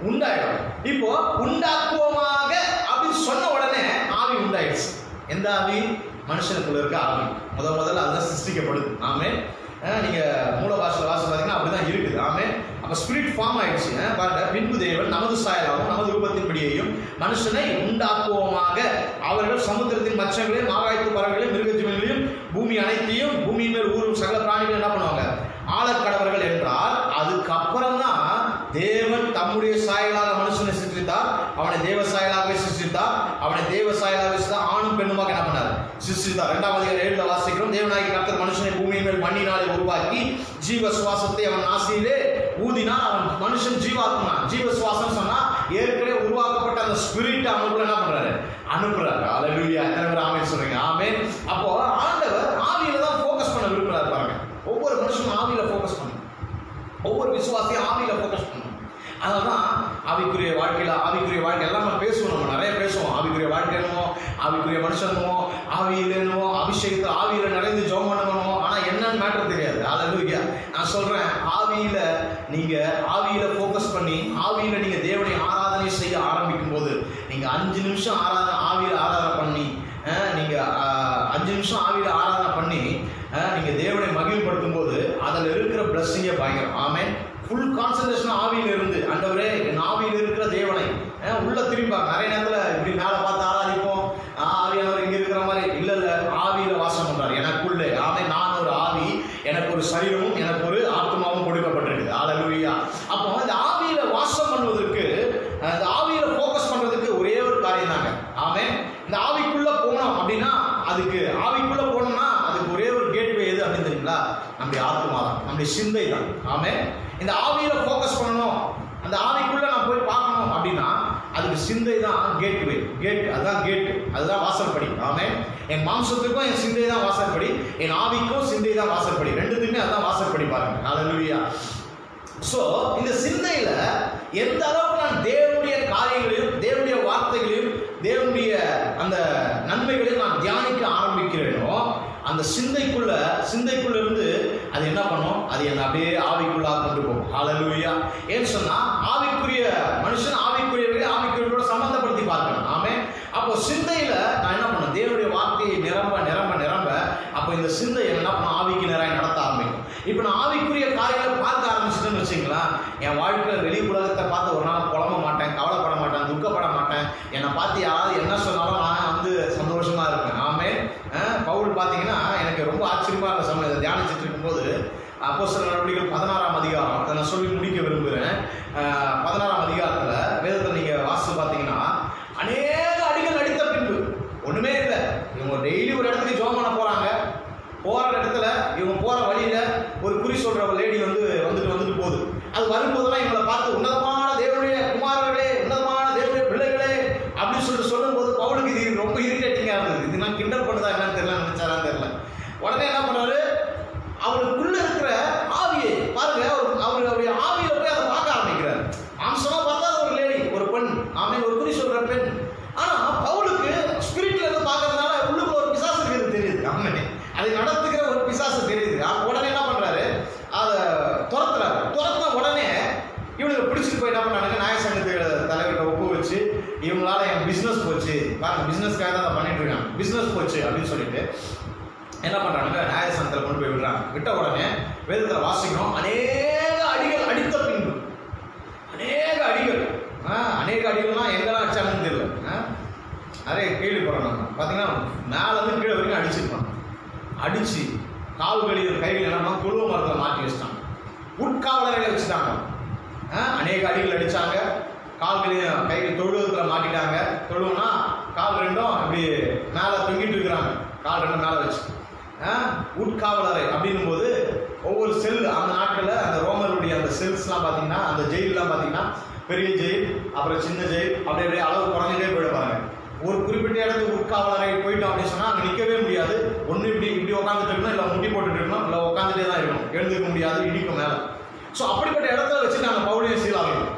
உண்டாயிடும். இப்போ உண்டாக்குவோமாக அப்படின்னு சொன்ன உடனே ஆவி உண்டாயிடுச்சு. எந்த ஆவி? மனுஷனுக்குள்ள இருக்க ஆவி. முதல்ல அதுதான் சிருஷ்டிக்கப்படுது. ஆமே, நீங்க மூல பாஷையில் வாசி பார்த்தீங்கன்னா அப்படிதான் இருக்குது. ஆமே, அப்ப ஸ்பிரிட் ஃபார்ம் ஆயிடுச்சு. பாருங்க, பின்பு தேவன் நமது சாயலாகவும் நமது ரூபத்தின்படியையும் மனுஷனை உண்டாக்குவோமாக. அவர்கள் சமுத்திரத்தின் மச்சங்களையும் ஆகாயத்து பறவைகளையும் மிருகஜீவங்களையும் பூமி அனைத்தையும் பூமியின் மேல் ஊரும் சகல பிராணிகள் என்ன பண்ணுவாங்க? ஆழக்கடவர்கள் என்றால் அதுக்கப்புறம் தான் தேவன் தம்முடைய சாயலாக மனுஷனை சிருஷ்டித்தார். அவனை தேவ சாயலாகவே சிருஷ்டித்தார். அவனை தேவ சாயலாகவே ஆணும் பெண்ணுமாக என்ன பண்ணார்? சிருஷ்டித்தார். 2ஆம் அதிகாரம் 7ல் வாசிக்கிறோம். தேவனாகிய கர்த்தர் மனுஷனை பூமியின் மேல் மண்ணினாலே உருவாக்கி ஜீவ சுவாசத்தை அவன் நாசியிலே ஊதினார். அவன் மனுஷன் ஜீவாத்மா. ஜீவ சுவாசம் சொன்னா ஏற்கனவே உருவாக்கப்பட்ட அந்த ஸ்பிரிட் அவனுக்குள்ள என்ன பண்றாரு? அனுப்புறாரு. அல்லேலூயா. எத்தனை பேர் ஆமென் சொல்றீங்க? ஆமென். அப்போ ஆண்டவர் ஆவியில தான் ஃபோக்கஸ் பண்ண விரும்புறாரு பாருங்க. ஒவ்வொரு மனுஷனும் ஆவியில ஃபோக்கஸ் பண்ணணும். ஒவ்வொரு விசுவாசியும் ஆவியில ஃபோக்கஸ் பண்ணணும். அதனால்தான் ஆவிக்குரிய வாழ்க்கை எல்லாம் நம்ம பேசுவோம். நம்ம நிறைய பேசுவோம். ஆவிக்குரிய வாழ்க்கை என்னமோ, ஆவிக்குரிய மனுஷனுமோ, ஆவியில் என்னமோ, அபிஷேகத்தில் ஆவியில நிறைந்து ஜெபம் பண்ணணும். ஆனா என்னன்னு மேட்டர் தெரியாது. அல்லேலூயா. நான் சொல்றேன், ஆவியில ஃபோக்கஸ் பண்ணி ஆவியில நீங்க தேவனை ஆராதனை செய்ய ஆரம்பிக்கும் போது, நீங்க 5 நிமிஷம் ஆவியில ஆராதனை பண்ணி நீங்க 5 நிமிஷம் ஆவியில ஆராதனை பண்ணி நீங்க தேவனை மகிழ்ப்படுத்தும் போது அதில் இருக்கிற பிளஸ்ஸிங்கே பயங்கரம். ஆமென். ஃபுல் கான்சன்ட்ரேஷன் ஆவியில இருந்து, ஆண்டவரே என் ஆவியில் இருக்கிற தேவனை உள்ள திரும்பாங்க. நிறைய நேரத்தில் இப்படி மேலே பார்த்து ஆராதிப்போம், ஆவியானவர் இங்க இருக்கிற மாதிரி இல்ல, ஆவியில வாசம் பண்றாரு எனக்குள்ளே. ஆமென். நான் ஒரு ஆவி, எனக்கு ஒரு சரீரமும் எனக்கு ஒரு ஆத்மாவும் கொடுக்கப்பட்டிருக்கு. அல்லேலூயா. அப்போ இந்த ஆவியில வாசம் பண்ணுவதற்கு, இந்த ஆவியில ஃபோக்கஸ் பண்றதுக்கு ஒரே ஒரு காரியம் தாங்க. ஆமென். இந்த ஆவிக்குள்ள போனோம் அப்படின்னா, ஆவிக்குள்ள போனோம்னா அதுக்கு ஒரே ஒரு கேட்வே எது அப்படின்னு தெரியுங்களா? நம்முடைய ஆத்மா தான், நம்முடைய சிந்தை தான். ஆமென். இந்த ஆவியில ஃபோக்கஸ் பண்ணணும், அந்த ஆவிக்குள்ள நான் போய் பார்க்கணும் அப்படின்னா அதுக்கு சிந்தை தான் கேட்வே. அதுதான் வாசல்படி. ஆமென். என் மாம்சத்துக்கும் என் சிந்தை தான் வாசல்படி, என் ஆவிக்கும் சிந்தை தான் வாசல்படி. ரெண்டுத்துக்குமே அதான் வாசல்படி பாருங்க. அல்லேலூயா. சோ இந்த சிந்தையில எந்த அளவுக்கு நான் தேவனுடைய காரியங்களையும் தேவனுடைய வார்த்தைகளையும் தேவனுடைய அந்த நன்மைகளையும் நான் தியானிக்க ஆரம்பிக்கிறேனோ, அந்த சிந்தைக்குள்ள இருந்து அது என்ன பண்ணும்? அது என்ன அப்படியே ஆவிக்குள்ளாக கொண்டு போகும். ஹல்லேலூயா. ஏன்னு சொன்னா ஆவிக்குரிய மனுஷன் ஆவிக்குரியவர்களோட சம்பந்தப்படுத்தி பார்க்கணும். ஆமென். அப்போ சிந்தையில நான் என்ன பண்ணேன்? தேவனுடைய வார்த்தையை நிரம்ப அப்போ இந்த சிந்தை என்ன பண்ணும்? ஆவிக்கு நேராக நடத்த ஆரம்பிக்கும். இப்போ நான் ஆவிக்குரிய காரியங்களை பார்க்க ஆரம்பிச்சுட்டேன்னு வச்சுங்களா, என் வாழ்க்கையில் வெளி உலகத்தை பார்த்து ஒரு நாள் புலம்ப மாட்டேன், கவலைப்பட மாட்டேன், துக்கப்பட மாட்டேன். என்னை பார்த்து யாராவது என்ன சொன்னாலும் நான் வந்து சந்தோஷமா இருப்பேன். ஆமென். பவுல் பார்த்தீங்கன்னா எனக்கு ரொம்ப ஆச்சரியமா இருந்த சமயம் இதை தியானிச்சுட்டு இருக்கும்போது, அப்போஸ்தலர் நடவடிக்கைகள் 16ஆம் அதிகாரம், அதை நான் சொல்லி முடிக்க விரும்புகிறேன். 16ஆம் அதிகாரத்தில் வேதத்தில் நீங்கள் வாசித்து பார்த்தீங்கன்னா, அநேக அடிகள் அடித்த பின்பு ஒன்றுமே இல்லை, இவங்க டெய்லி ஒரு இடத்துக்கு ஜெபம் பண்ண போகிறாங்க. போகிற இடத்துல இவங்க போகிற வழியில் ஒரு குறி சொல்கிற லேடி வந்துட்டு போகுது. அது வரும்போதெல்லாம் இவங்களை பார்த்து உன்னதமான தேவனுடைய குமாரர்களே, உன்னதமான தேவனுடைய பிள்ளைகளே அப்படின்னு சொல்லும்போது பவுலுக்கு இது ரொம்ப இரிட்டேட்டிங்காக உடனே என்ன பண்றாரு, அவருக்குள்ள இருக்கிற ஆவியை பாருங்க, அவருடைய ஆவியில போய் அதை பார்க்க ஆரம்பிக்கிறார். மாம்சமா பார்த்தா ஒரு லேடி, ஒரு பெண், ஆமென், ஒரு குறி சொல்ற பெண். ஆனா பவுலுக்கு ஸ்பிரிட்ல இருந்து பார்க்கறதுனால உள்ளுக்குள்ள ஒரு பிசாசு இருக்கிறது தெரியுது. ஆமென், அதை நடத்துகிற ஒரு பிசாசு தெரியுது. உடனே என்ன பண்றாரு, அதை துரத்துறாரு. துரத்துன உடனே இவனுக்கு பிடிச்சிட்டு போய் என்ன பண்ணாங்க, நியாய சங்கத்து தலைவர்கிட்ட ஒப்பு வச்சு, இவங்களால என் பிசினஸ் போச்சு, பாருங்க பிசினஸ்க்காக தான் அதை பண்ணிட்டு இருக்காங்க, பிசினஸ் போச்சு அப்படின்னு சொல்லிட்டு என்ன பண்றாங்க, நியாய சங்கத்தில் கொண்டு போய் விடுறாங்க. விட்ட உடனே வேதத்தில் வாசிக்கிறோம், அநேக அடிகள் அடித்த பின்பு, அநேக அடிகள்லாம் எங்கெல்லாம் அடிச்சாங்கன்னு தெரியல. நிறைய கேள்விப்படுறோம் நம்ம. பார்த்தீங்கன்னா மேலேருந்து கீழே வரைக்கும் அடிச்சிருப்பாங்க. அடிச்சு கால்களில் கைகள் என்னன்னா குழுவ மரத்தில் மாட்டி வச்சுட்டாங்க, உட்காவலரை வச்சுட்டாங்க. அநேக அடிகள் அடித்தாங்க, கால்களையும் கைகள் தொழுவத்தில் மாட்டிட்டாங்க. தொழுவுனா கால் ரெண்டும் இப்படி மேலே தொங்கிட்டு இருக்கிறாங்க, கால் ரெண்டும் மேலே வச்சு. உட்காவலரை அப்படின்னும் போது ஒவ்வொரு செல் அந்த நாட்களில் அந்த ரோமருடைய அந்த செல்ஸ்லாம் பார்த்தீங்கன்னா, அந்த ஜெயிலெலாம் பார்த்தீங்கன்னா பெரிய ஜெயில், அப்புறம் சின்ன ஜெயில், அப்படி அப்படியே அளவு குறைஞ்சிட்டே போயிடுவாங்க. ஒரு குறிப்பிட்ட இடத்துக்கு உட்காவலரை போயிட்டோம் அப்படின்னு சொன்னால் அங்கே நிற்கவே முடியாது. ஒன்று இப்படி உட்காந்துட்டு இருக்கணும், இல்லை முட்டி போட்டுட்டு இருக்கணும், இல்லை உட்காந்துட்டே தான் இருக்கணும், எழுந்துக்க முடியாது, இடிக்கும் மேலே. ஸோ அப்படிப்பட்ட இடத்துல வச்சு நாங்கள் பவுலையும் சீலாவையும்.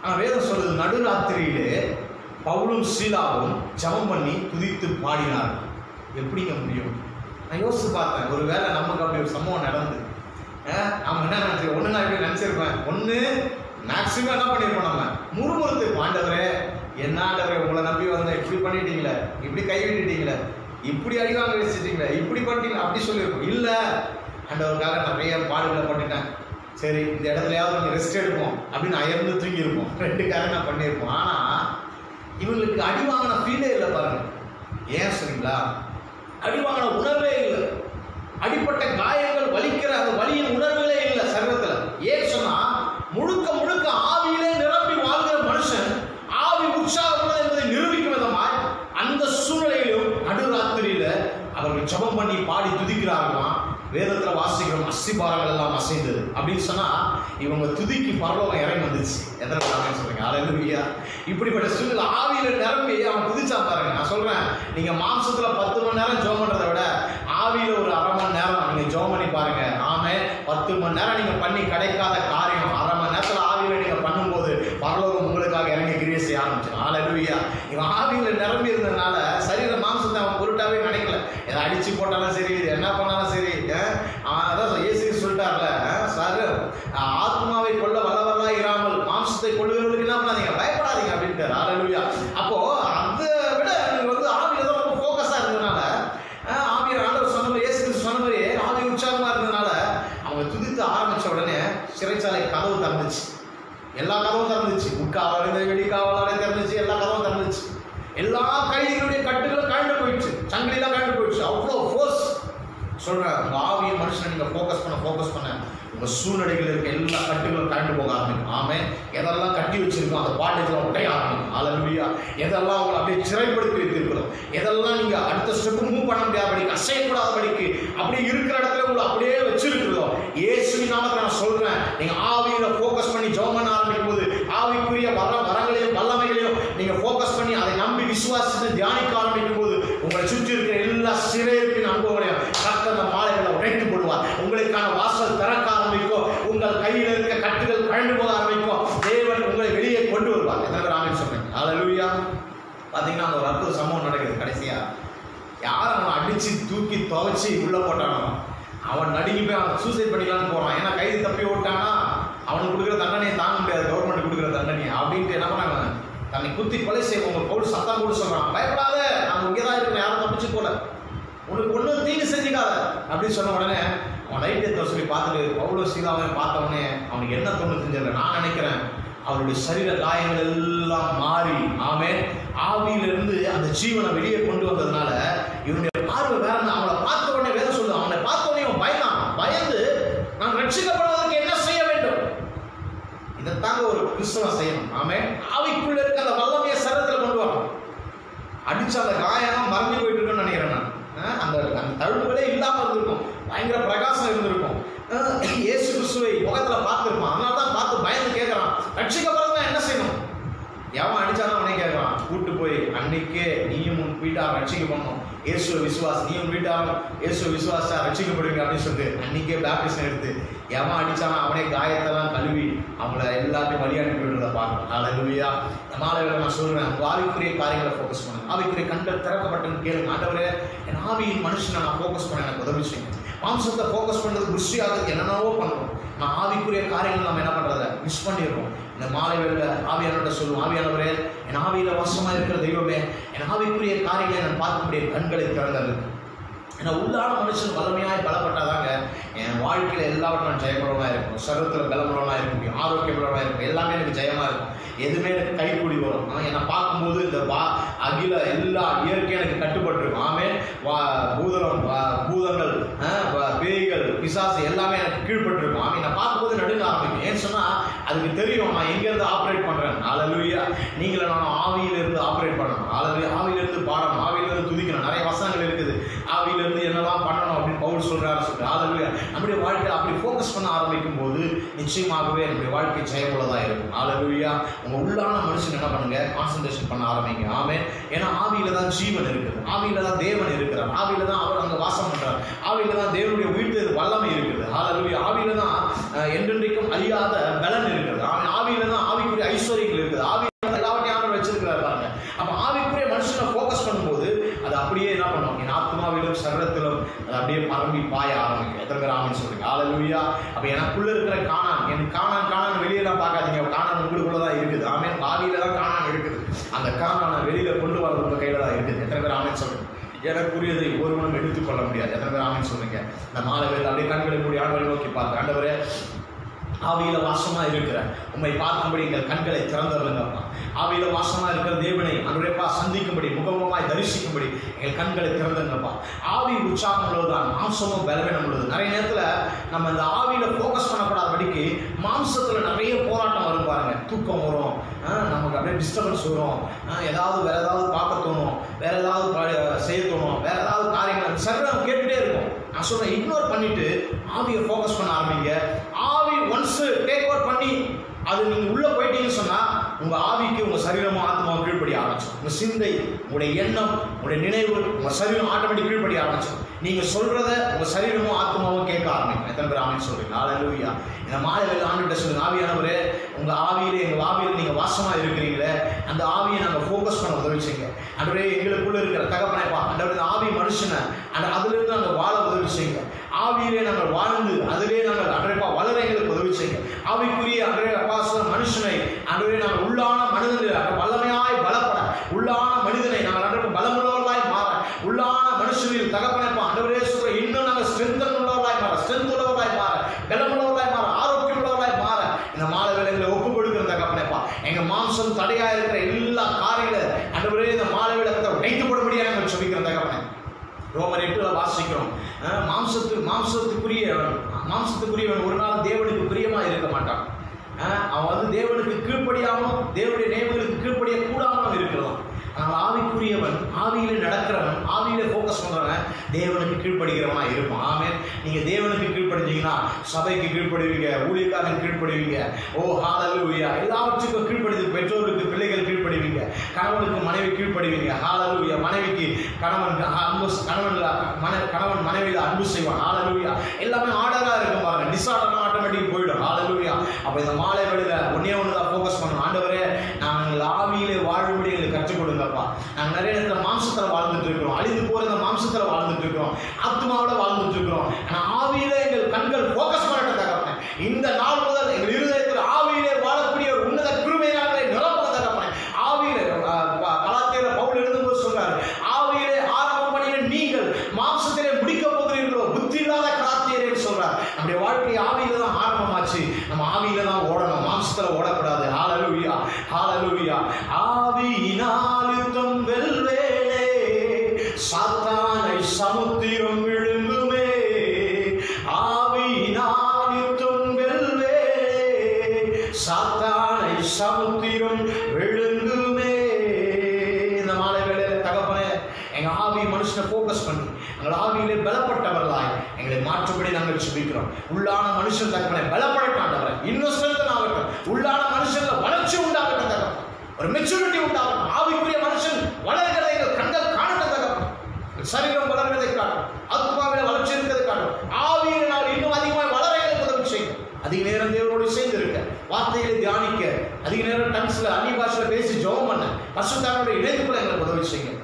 ஆனால் வேதம் சொல்லுது, நடுராத்திரியிலே பவுலும் சீலாவும் ஜெபம் பண்ணி துதித்து பாடினார்கள். எப்படிங்க முடியும்? நான் யோசிச்சு பார்த்தேன், ஒரு வேளை நமக்கு அப்படி ஒரு சம்பவம் நடந்து நம்ம என்ன நினைச்சிருக்கோம், ஒன்று நான் இப்படி நினச்சிருப்பேன், ஒன்று மேக்ஸிமம் என்ன பண்ணியிருப்போம், நம்ம முறுமுறுத்து, ஆண்டவரே என்ன ஆண்டவரே உங்களை நம்பி வந்தேன், இப்படி பண்ணிட்டீங்களே, இப்படி கை விட்டுட்டீங்களே, இப்படி அடிவாங்க வச்சுட்டீங்களே, இப்படி பண்ணிட்டீங்களா அப்படி சொல்லியிருப்போம். இல்லை, ஆண்டவருக்காக நிறைய பாடுகளை பண்ணிட்டேன், சரி இந்த இடத்துலயாவது கொஞ்சம் ரெஸ்ட் எடுப்போம் அப்படின்னு அயர்ந்து தூங்கியிருப்போம், 2 காரணம் பண்ணியிருப்போம். ஆனால் இவங்களுக்கு அடி வாங்கின ஃபீலே இல்லை பாருங்க. ஏன் சரிங்களா, அடி வாங்கின உணர்வே இல்லை, அடிப்பட்ட காயங்கள் வலிக்கிற அந்த வலியின் உணர்வுகளே இல்லை சரீரத்தில். ஏன் சொன்னா முழுக்க முழுக்க ஆவியிலே நிரம்பி வாழ்கிற மனுஷன் ஆவி உற்சாகம் என்பதை நிரூபிக்கும் விதமாய் அந்த சூழ்நிலையிலும் நடுராத்திரியில அவர்கள் ஜெபம் பண்ணி பாடி துதிக்கிறார்களாம். வேதத்தில் வாசிக்கிறோம், அஸ்திபாரங்கள் எல்லாம் அசைந்தது அப்படின்னு சொன்னா இவங்க துதிக்கு பரலோகம் இறங்கி வந்துச்சு. எதனால சொல்றீங்க, அல்லேலூயா. இப்படிப்பட்ட சூழ்நிலை ஆவியில நிரம்பி அவன் துதிச்சா பாருங்க. நான் சொல்றேன், நீங்க மாம்சத்துல 10 மணி நேரம் ஜெபம் பண்றதை விட ஆவியில ஒரு அரை மணி நேரம் நீங்க ஜெபம் பண்ணி பாருங்க. ஆமே, 10 மணி நேரம் நீங்க பண்ணி கிடைக்காத காரியம் அரை மணி நேரத்துல ஆவியில நீங்க பண்ணும்போது பரலோகம் உங்களுக்காக இறங்கி கிரியை செய்ய ஆரம்பிச்சு. அல்லேலூயா. இவன் ஆவியில நிரம்பி இருந்ததுனால சரீர மாம்சத்தை அவன் பொருட்டாவே நினைக்கல. எதை அடிச்சு போட்டாலும் சரி, இது என்ன பண்ணாலும் சரி, அதான் இயேசு சொல்லிட்டார்ல, சார் ஆத்மாவை கொல்ல வல்லவரா இராமல் மாம்சத்தை கொள்ளுகிறவர்களுக்கு என்ன பண்ணாதீங்க, பயப்படாதீங்க அப்படின்ட்டு. அல்லேலூயா. அப்போ அதை விட நீங்க வந்து ஆவியில தான் ரொம்ப ஃபோக்கஸா இருந்ததுனால, ஆவியர் ஆண்டவர் சொன்ன மாதிரி, இயேசு சொன்ன மாதிரி ஆவி உற்சாகமா இருந்ததுனால அவங்க துதித்து ஆரம்பிச்ச உடனே சிறைச்சாலை கதவு திறந்துச்சு, எல்லா கதவும் திறந்துச்சு, உட்காவலரை வெளிக்காவலரை திறந்துச்சு, எல்லா கதவும் திறந்துச்சு. எல்லா கைதிகளுடைய கட்டுகளும் கழண்டு போயிடுச்சு, சங்கிலாம் கழண்டு போயிடுச்சு. அவ்வளோ ஃபோர்ஸ் சொல்றேன். உங்க ஆவிய மனுஷனை நீங்க ஃபோக்கஸ் பண்ண உங்க சூழ்நிலைகள் இருக்க எல்லா கட்டுகளும் கழண்டு போக ஆரம்பிக்கும். ஆமே, எதெல்லாம் கட்டி வச்சிருக்கோம் அந்த பாண்டேஜ்லாம் உடைய ஆரம்பிக்கும். அல்லேலூயா. எதெல்லாம் உங்களை அப்படியே சிறைப்படுத்தி வைத்திருக்கிறோம், எதெல்லாம் நீங்க அடுத்த ஸ்டெப் மூவ் பண்ண முடியாதபடிக்கு, அசையக்கூடாதபடிக்கு அப்படி இருக்கிற இடத்துல உங்களை அப்படியே வச்சிருக்கிறோம். இயேசுவின் நாமத்தில் நான் சொல்றேன், நீங்க ஆவியில ஃபோக்கஸ் பண்ணி ஜெபம் பண்ண ஆரம்பிக்கும் போது ஆவிக்குரிய வரங்களையும் வல்லமைகளையும் நீங்க ஃபோக்கஸ் பண்ணி அதை நம்பி விசுவாசித்து தியானிக்க ஆரம்பிக்கும் போது உங்களை சுற்றி இருக்கிற எல்லா சிறையிருப்பின் அனுபவங்களையும் கர்த்தர் அந்த மாலைகளை உடைத்து போடுவார். உங்களுக்கான வாசல் திறக்க ஆரம்பிக்கும், உங்கள் கையில் இருக்க கட்டுகள் கழண்டு போக ஆரம்பிக்கும், தேவன் உங்களை வெளியே கொண்டு வருவார். எத்தனை பேர் சொன்னேன்? அல்லேலூயா. பாத்தீங்கன்னா அந்த ஒரு அற்புத சம்பவம் நடக்குது. கடைசியா யார் அவனை அடிச்சு தூக்கி துவைச்சி உள்ள போட்டானோ அவன் நடுங்கி போய் அவன் சூசைட் பண்ணிக்கலான்னு போறான். ஏன்னா கைது தப்பி ஓட்டானா அவனுக்கு கொடுக்குற தண்டனையை தாங்க முடியாது, கவர்மெண்ட் கொடுக்குற தண்டனையை அப்படின்ட்டு என்ன பண்ணாங்க, தன்னை குத்தி கொலை செய்வோம். பவுல் சத்தம் போட்டு சொல்றான், பயப்படாத, நம்ம இங்கேதான் இருக்கணும், யாரும் தப்பிச்சு போல, உனக்கு ஒன்றும் தீங்கு செஞ்சுக்காத அப்படின்னு சொன்ன உடனே அவன் லைட் எடுத்து சொல்லி பார்த்துட்டு பவுலும் சீலாவையும் பார்த்த உடனே அவனுக்கு என்ன தோணுது தெரியல. நான் நினைக்கிறேன் அவருடைய சரீர காயங்கள் எல்லாம் மாறி, ஆமே, ஆவியிலிருந்து அந்த ஜீவனை வெளியே கொண்டு வந்ததுனால இவனுடைய பார்வை வேற. அவனை பார்த்த உடனே வேற சொல்லு, அவனை பார்த்த உடனே அவன் பயந்து நான் ரட்சிக்கப்படுவதற்கு என்ன செய்ய வேண்டும், இதைத்தாங்க ஒரு கிறிஸ்தவன் செய்யணும். ஆமே, ஆவிக்குள்ள இருக்க அந்த வல்லமையை சரீரத்தில் கொண்டு வரணும். அடிச்ச அந்த காயம் மறைஞ்சு போயிட்டு இருக்குன்னு நினைக்கிறேன் நான். அந்த தழும்புகளே இல்லாமல் இருந்திருக்கும், பயங்கர பிரகாசம் இருந்திருக்கும். இயேசு கிறிஸ்துவை முகத்துல பார்த்துருப்பான். அதனால தான் பார்த்து பயந்து கேட்கறான், ரட்சிக்கப்படுறதுனா என்ன செய்யணும்? எவன் அடிச்சாலும் அவனே கேட்கறான், கூட்டு போய் அன்னைக்கே நீயும் உன் வீட்டை ரட்சிக்க பண்ணணும், இயேசுவை விசுவாசி, நீ உன் வீட்டாரும் இயேசுவை விசுவாசா ரட்சிக்கப்படுவீங்க அப்படின்னு சொல்லிட்டு அன்னைக்கே பேப்டிசம் எடுத்து எவன் அடிச்சானா அவனே காயத்தெல்லாம் கழுவி அவங்கள எல்லாத்தையும் வழி அனுப்பி விடுறத பார்க்கணும். ஹல்லேலூயா. மாலையில நான் சொல்றேன், உங்க ஆவிக்குரிய காரியங்களை ஃபோக்கஸ் பண்ணுங்க. ஆவிக்குரிய கண்கள் திறக்கப்பட்டன்னு கேளுங்க. ஆண்டவரே, என் ஆவியின் மனுஷனை நான் ஃபோக்கஸ் பண்ண எனக்கு உதவி செய்யுங்க. மாம்சத்தை ஃபோக்கஸ் பண்ணுறது புஷ்டியாகிறது என்னென்னவோ பண்ணுறோம். நான் ஆவிக்குரிய காரியங்கள் நம்ம என்ன பண்ணுறத மிஸ் பண்ணிடுறோம். இந்த மாலை வேளையில ஆவியானவர்கிட்ட சொல்லுவோம், ஆவியானவரே, என் ஆவியில வசமாக இருக்கிற தெய்வமே, என் ஆவிக்குரிய காரியங்களை நான் பார்க்கக்கூடிய கண்களை திறந்தது. ஏன்னா உள்ளான மனுஷன் வலிமையாய் பலப்பட்டாதாங்க என் வாழ்க்கையில் எல்லாவற்றும் நான் ஜெயபலமாக இருக்கும். சரீரத்தில் பலமுள்ளவனாக இருக்க முடியும், ஆரோக்கியமுள்ளவனாக இருக்கும், எல்லாமே எனக்கு ஜெயமாக இருக்கும். எதுவுமே எனக்கு கைக்கூடி வரும். என்னை பார்க்கும்போது இந்த அகில எல்லா இயற்கையும் எனக்கு கட்டுப்பட்டுருக்கும். ஆமே, பூதங்கள், பேய்கள், பிசாசு எல்லாமே எனக்கு கீழ்பட்டுருக்கும். ஆமே, நான் பார்க்கும்போது நடுங்க ஆரம்பிக்கும். ஏன்னு சொன்னால் அதுக்கு தெரியும் நான் எங்கேருந்து ஆப்ரேட் பண்ணுறேன். ஹல்லேலூயா. நீங்களும் நானும் ஆவியிலிருந்து ஆப்ரேட் பண்ணணும். ஹல்லேலூயா. ஆவியிலிருந்து பாடணும், ஆவியிலிருந்து துதிக்கணும். நிறைய வசனங்கள் இருக்குது ஆவியிலிருந்து என்னெல்லாம் பண்ணணும் அப்படின்னு பவுல் சொல்கிறாரு சொல்லிட்டு. ஹல்லேலூயா. நம்முடைய வாழ்க்கையை அப்படி ஃபோக்கஸ் பண்ண ஆரம்பிக்கும் போது நிச்சயமாகவே நம்முடைய வாழ்க்கை ஜெயமுள்ளதாக இருக்கும். ஹல்லேலூயா. உங்கள் உள்ளான மனுஷன் என்ன பண்ணுங்க, கான்சன்ட்ரேஷன் பண்ண ஆரம்பிங்க. ஆமே, ஏன்னா ஆவியில தான் ஜீவன் இருக்குது, ஆவியில தான் தேவன் இருக்கிறார், ஆவியில தான் அவர் அங்கே வாசம் பண்றார், ஆவியில தான் தேவனுடைய உயிர்த்தெழு வல்லமை இருக்குது. ஹல்லேலூயா. ஆவியில தான் என்றென்றைக்கும் அழியாத பலன் இருக்குது. ஆவியில தான் ஆவிக்குரிய ஐஸ்வர்யங்கள் இருக்குது. ஆவியில எல்லாவற்றையும் ஆண்டவர் வச்சிருக்கிறார் பாருங்க. அப்ப ஆவிக்குரிய மனுஷனை ஃபோக்கஸ் பண்ணும்போது அது அப்படியே என்ன பண்ணும், என் ஆத்மாவிலும் சரீரத்திலும் அது அப்படியே பரம்பி பாய ஆரம்பிக்கும். எத்தனை பேர் ஆமென் சொல்றீங்க? ஹல்லேலூயா. அப்ப எனக்குள்ள இருக்கிற கானான், எனக்கு கானான் வெளியெல்லாம் பார்க்காதீங்க, கானான் உங்களுக்குள்ளதான் இருக்குது. ஆமென். ஆவியில தான் கானான் இருக்குது. அந்த கானானை வெளியில கொண்டு வர உங்க கையில தான் இருக்குது. எத்தனை பேர் ஆமென் சொல்றீங்க? எனக்குரியதை ஒருவனும் எடுத்துக்கொள்ள முடியாது. எத்தனை பேர் ஆமென் சொல்றீங்க? இந்த மாலை வேளையில அப்படியே கண்களை மூடி ஆண்டவரை நோக்கி பார்த்து, ஆண்டவரே, ஆவியில வாசமா இருக்கிற உம்மை பார்க்கும்படி எங்கள் கண்களை திறந்தருங்கப்பா. ஆவியில வாசமா இருக்கிற தேவனை அன்றைப்பா சந்திக்கும்படி, முகமுகமாய் தரிசிக்கும்படி எங்கள் கண்களை திறந்துங்கப்பா. ஆவி உற்சாகம் உள்ளதுதான், மாம்சமும் பலவீனம் உள்ளது. நிறைய நேரத்துல நம்ம இந்த ஆவியில ஃபோக்கஸ் பண்ணப்படாதபடிக்கு மாம்சத்துல நிறைய போராட்டம் வரும் பாருங்க. தூக்கம் வரும், நமக்கு அப்படியே டிஸ்டர்பன்ஸ் வரும், வேற ஏதாவது பார்க்க தோணும், வேற ஏதாவது செய்ய தோணும், வேற ஏதாவது காரியங்கள் சரீரம் கேட்டுட்டே இருக்கும். நான் சொல்றேன், இக்னோர் பண்ணிட்டு ஆவியை ஃபோக்கஸ் பண்ண ஆரம்பிங்க. ஆவி ஒன்ஸ் டேக் ஓவர் பண்ணி அது நீங்க உள்ள போயிட்டீங்கன்னு சொன்னா உங்க ஆவிக்கு உங்க சரீரமும் ஆத்மாவும் கீழ்ப்படிய ஆரம்பிச்சிடும். உங்க சிந்தை, உங்களுடைய எண்ணம், உங்களுடைய நினைவு, உங்க சரீரம் ஆட்டோமேட்டிக் கீழ்ப்படிய ஆரம்பிச்சிடும். நீங்க சொல்றத உங்க சரீரமும் ஆத்மாவும் கேட்க ஆரம்பிக்கும். எத்தனை பேர் ஆமென் சொல்றீங்க? ஹல்லேலூயா. இந்த மாலையில ஆண்டவர்கிட்ட சொல்லுங்க, ஆவியானவரே, உங்க ஆவியிலே எங்க ஆவியில நீங்க வாசமா இருக்கிறீங்களே, அந்த ஆவியை நாங்க ஃபோக்கஸ் பண்ண உதவி செய்யுங்க. ஆண்டவரே, எங்களுக்குள்ள இருக்கிற தகப்பனைப்பா, ஆண்டவரே, இந்த ஆவி மனுஷனை அதுல இருந்து நாங்கள் வாழ உதவி செய்யுங்க. ஆவியிலே நாங்கள் வாழ்ந்து அதிலே நாங்கள் அன்றைப்பா வளர எங்களுக்கு உதவி செய்யுங்க. ஆவிக்குரிய அன்றைய மனுஷனை அன்றைய நாங்கள் உள்ளான மனிதர்கள் வல்லமையாய் பலப்பட, உள்ளான மனிதனை நாங்கள் அன்றைய பலமுள்ளவர்களாய் மாற, உள்ளான மனுஷனில் தகப்பனைப்பா ஆண்டவரே சொல்ற இன்னும் நாங்கள் ஸ்ட்ரென்த் உள்ளவர்களாய் மாற, ஸ்ட்ரென்த் உள்ளவர்களாய் மாற, பலமுள்ளவர்களாய் மாற, ஆரோக்கியம் உள்ளவர்களாய் மாற இந்த மாலை வேளைகளை ஒப்பு கொடுக்கிற தகப்பனைப்பா. எங்க மாம்சம் தடையா இருக்கிற எல்லா காரியங்களை ஆண்டவரே இந்த மாலை வேளைகளை உடைத்து போட முடியாது நாங்கள் சொல்லிக்கிற தகப்பனை. ரோமர் 8 வாசிக்கிறோம், மாம்சத்துக்குரியவன் ஒரு நாள் தேவனுக்கு பிரியமா இருக்க மாட்டான். அவன் தேவனுக்கு கீழ்ப்படியாமல், தேவனுடைய நியமங்களுக்கு கீழ்ப்படிய கூடாமல் இருக்கிறான். ஆனால் ஆவிக்குரியவன், ஆவியில நடக்கிறவன், ஆவியில ஃபோக்கஸ் பண்றவன் தேவனுக்கு கீழ்ப்படுகிறவனா இருப்பான். ஆமென். நீங்க தேவனுக்கு கீழ்ப்படிஞ்சீங்கன்னா சபைக்கு கீழ்ப்படுவீங்க, ஊழியக்காரன் கீழ்ப்படுவீங்க. ஓ ஹல்லேலூயா. எல்லாவற்றுக்கும் கீழ்ப்படிது. பெற்றோருக்கு பிள்ளைகள் கீழ்ப்படுவீங்க, கணவனுக்கு மனைவி கீழ்ப்படுவீங்க. ஹல்லேலூயா. மனைவிக்கு கணவன் மனைவியில அன்பு செய்வான். ஹல்லேலூயா. எல்லாமே ஆர்டரா இருக்கும் பாருங்க. டிஸ்ஆர்டர் ஆட்டோமேட்டிக் போயிடும். ஹல்லேலூயா. அப்ப இந்த மாலை வேளையில ஒண்ணுதான் ஃபோக்கஸ் பண்ணணும். ஆண்டவரே, நாங்கள் ஆவியிலே வாழும்படி எங்களுக்கு கற்றுக் கொடுங்கப்பா. நாங்கள் நிறைய நேரத்துல மாம்சத்துல வாழ்ந்துட்டு இருக்கிறோம், அழிந்து போற இந்த மாம்சத்துல வாழ்ந்துட்டு இருக்கிறோம், ஆத்மாவோட வாழ்ந்துட்டு இருக்கிறோம். ஆனா ஆவியில எங்கள் கண்கள் ஃபோக்கஸ் பண்ணட்டும் தகப்பனே. இந்த நாள் முதல் எங்கள் இருதயத்தில் ஆவியிலே வாழக்கூடிய ஒரு உன்னத கிருபையாலே நிரப்ப தகப்பனே. ஆவியிலே கலாத்தியர்ல பவுல் எழுதும்போது சொல்றாரு, ஆவியிலே ஆரம்பம் பண்ணின நீங்கள் மாம்சத்திலே முடிக்க போகிறீர்களோ புத்தி இல்லாத கலாத்தியரே சொல்றார். நம்முடைய வாழ்க்கை ஆவியில தான் ஆரம்பமாச்சு. நம்ம ஆவியில தான் ஓடணும், மாம்சத்துல ஓடக்கூடாது. ஹல்லேலூயா. ஹல்லேலூயா. ஆவியினால் யுத்தம் வெல்வேனே, சாத்தானை சமுத்திரம் விழுங்குமே. ஆவியினால் யுத்தம் வெல்வேனே, சாத்தானை சமுத்திரம் விழுங்குமே. இந்த மாலை வேளையில தகப்பனே, எங்க ஆவி மனுஷனை ஃபோக்கஸ் பண்ணி எங்கள் ஆவியிலே பலப்பட்டவர்களாய் எங்களை மாற்றும்படி நாங்கள் ஜெபிக்கிறோம். உள்ளான மனுஷன் தகப்பனே பலப்படட்டாண்டவரை, இன்னும் ஸ்ட்ரென்த் ஆகட்டும். உள்ளான மனுஷன்ல வளர்ச்சி உண்டாகட்டும் தகப்பனே, ஒரு மெச்சூரிட்டி உண்டாகட்டும். ஆவிக்குரிய மனுஷன் வளர்கிறதை எங்கள் கண்கள் காணட்டும் தகப்பனே. சரீரம் வளர்வதை காட்டும், ஆத்மாவில வளர்ச்சி இருக்கிறதை காட்டும், ஆவியில நாள் இன்னும் அதிகமாக வளர எங்களுக்கு உதவி செய்யும். அதிக நேரம் தேவனோடு சேர்ந்து இருக்க, வார்த்தைகளை தியானிக்க, அதிக நேரம் டங்ஸ்ல அந்நிய பாஷையில பேசி ஜெபம் பண்ண, பரிசுத்தாவியோட இணைந்துக்குள்ள எங்களுக்கு உதவி செய்யும்.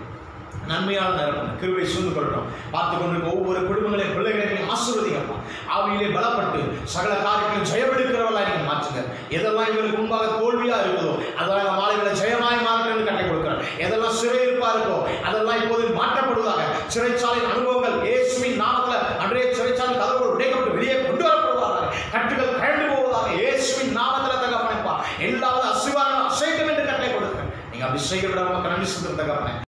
நன்மையான நேரம் கிருபை சூழ்ந்து கொள்ளணும். பார்த்து கொண்டிருக்க ஒவ்வொரு குடும்பங்களையும் பிள்ளைகளையும் ஆசீர்வதிங்கப்பா. ஆவியிலே பலப்பட்டு சகல காரியங்களையும் ஜெயமெடுக்கிறவர்களாக நீங்க மாற்றுங்க. எதெல்லாம் இவங்களுக்கு முன்பாக தோல்வியா இருக்குதோ அதெல்லாம் மாலைகளை ஜெயமாய் மாற்றணும்னு கட்டளை கொடுக்கிறேன். எதெல்லாம் சிறையிருப்பா இருக்கோ அதெல்லாம் இப்போது மாற்றப்படுவதாக. சிறைச்சாலையின் அனுபவங்கள் இயேசுவின் நாமத்தில் அன்றைய சிறைச்சாலை கதவுகள் உடைக்கப்பட்டு வெளியே கொண்டு வரப்படுவதாக. கட்டுகள் கழண்டு போவதாக இயேசுவின் நாமத்தில் தகப்பனப்பா. எல்லாவது அசுவாரம் அசைக்கும் என்று கட்டளை கொடுக்கிறேன். நீங்க அப்படி செய்ய விட நமக்கு நன்றி சொல்றது தகப்பனே.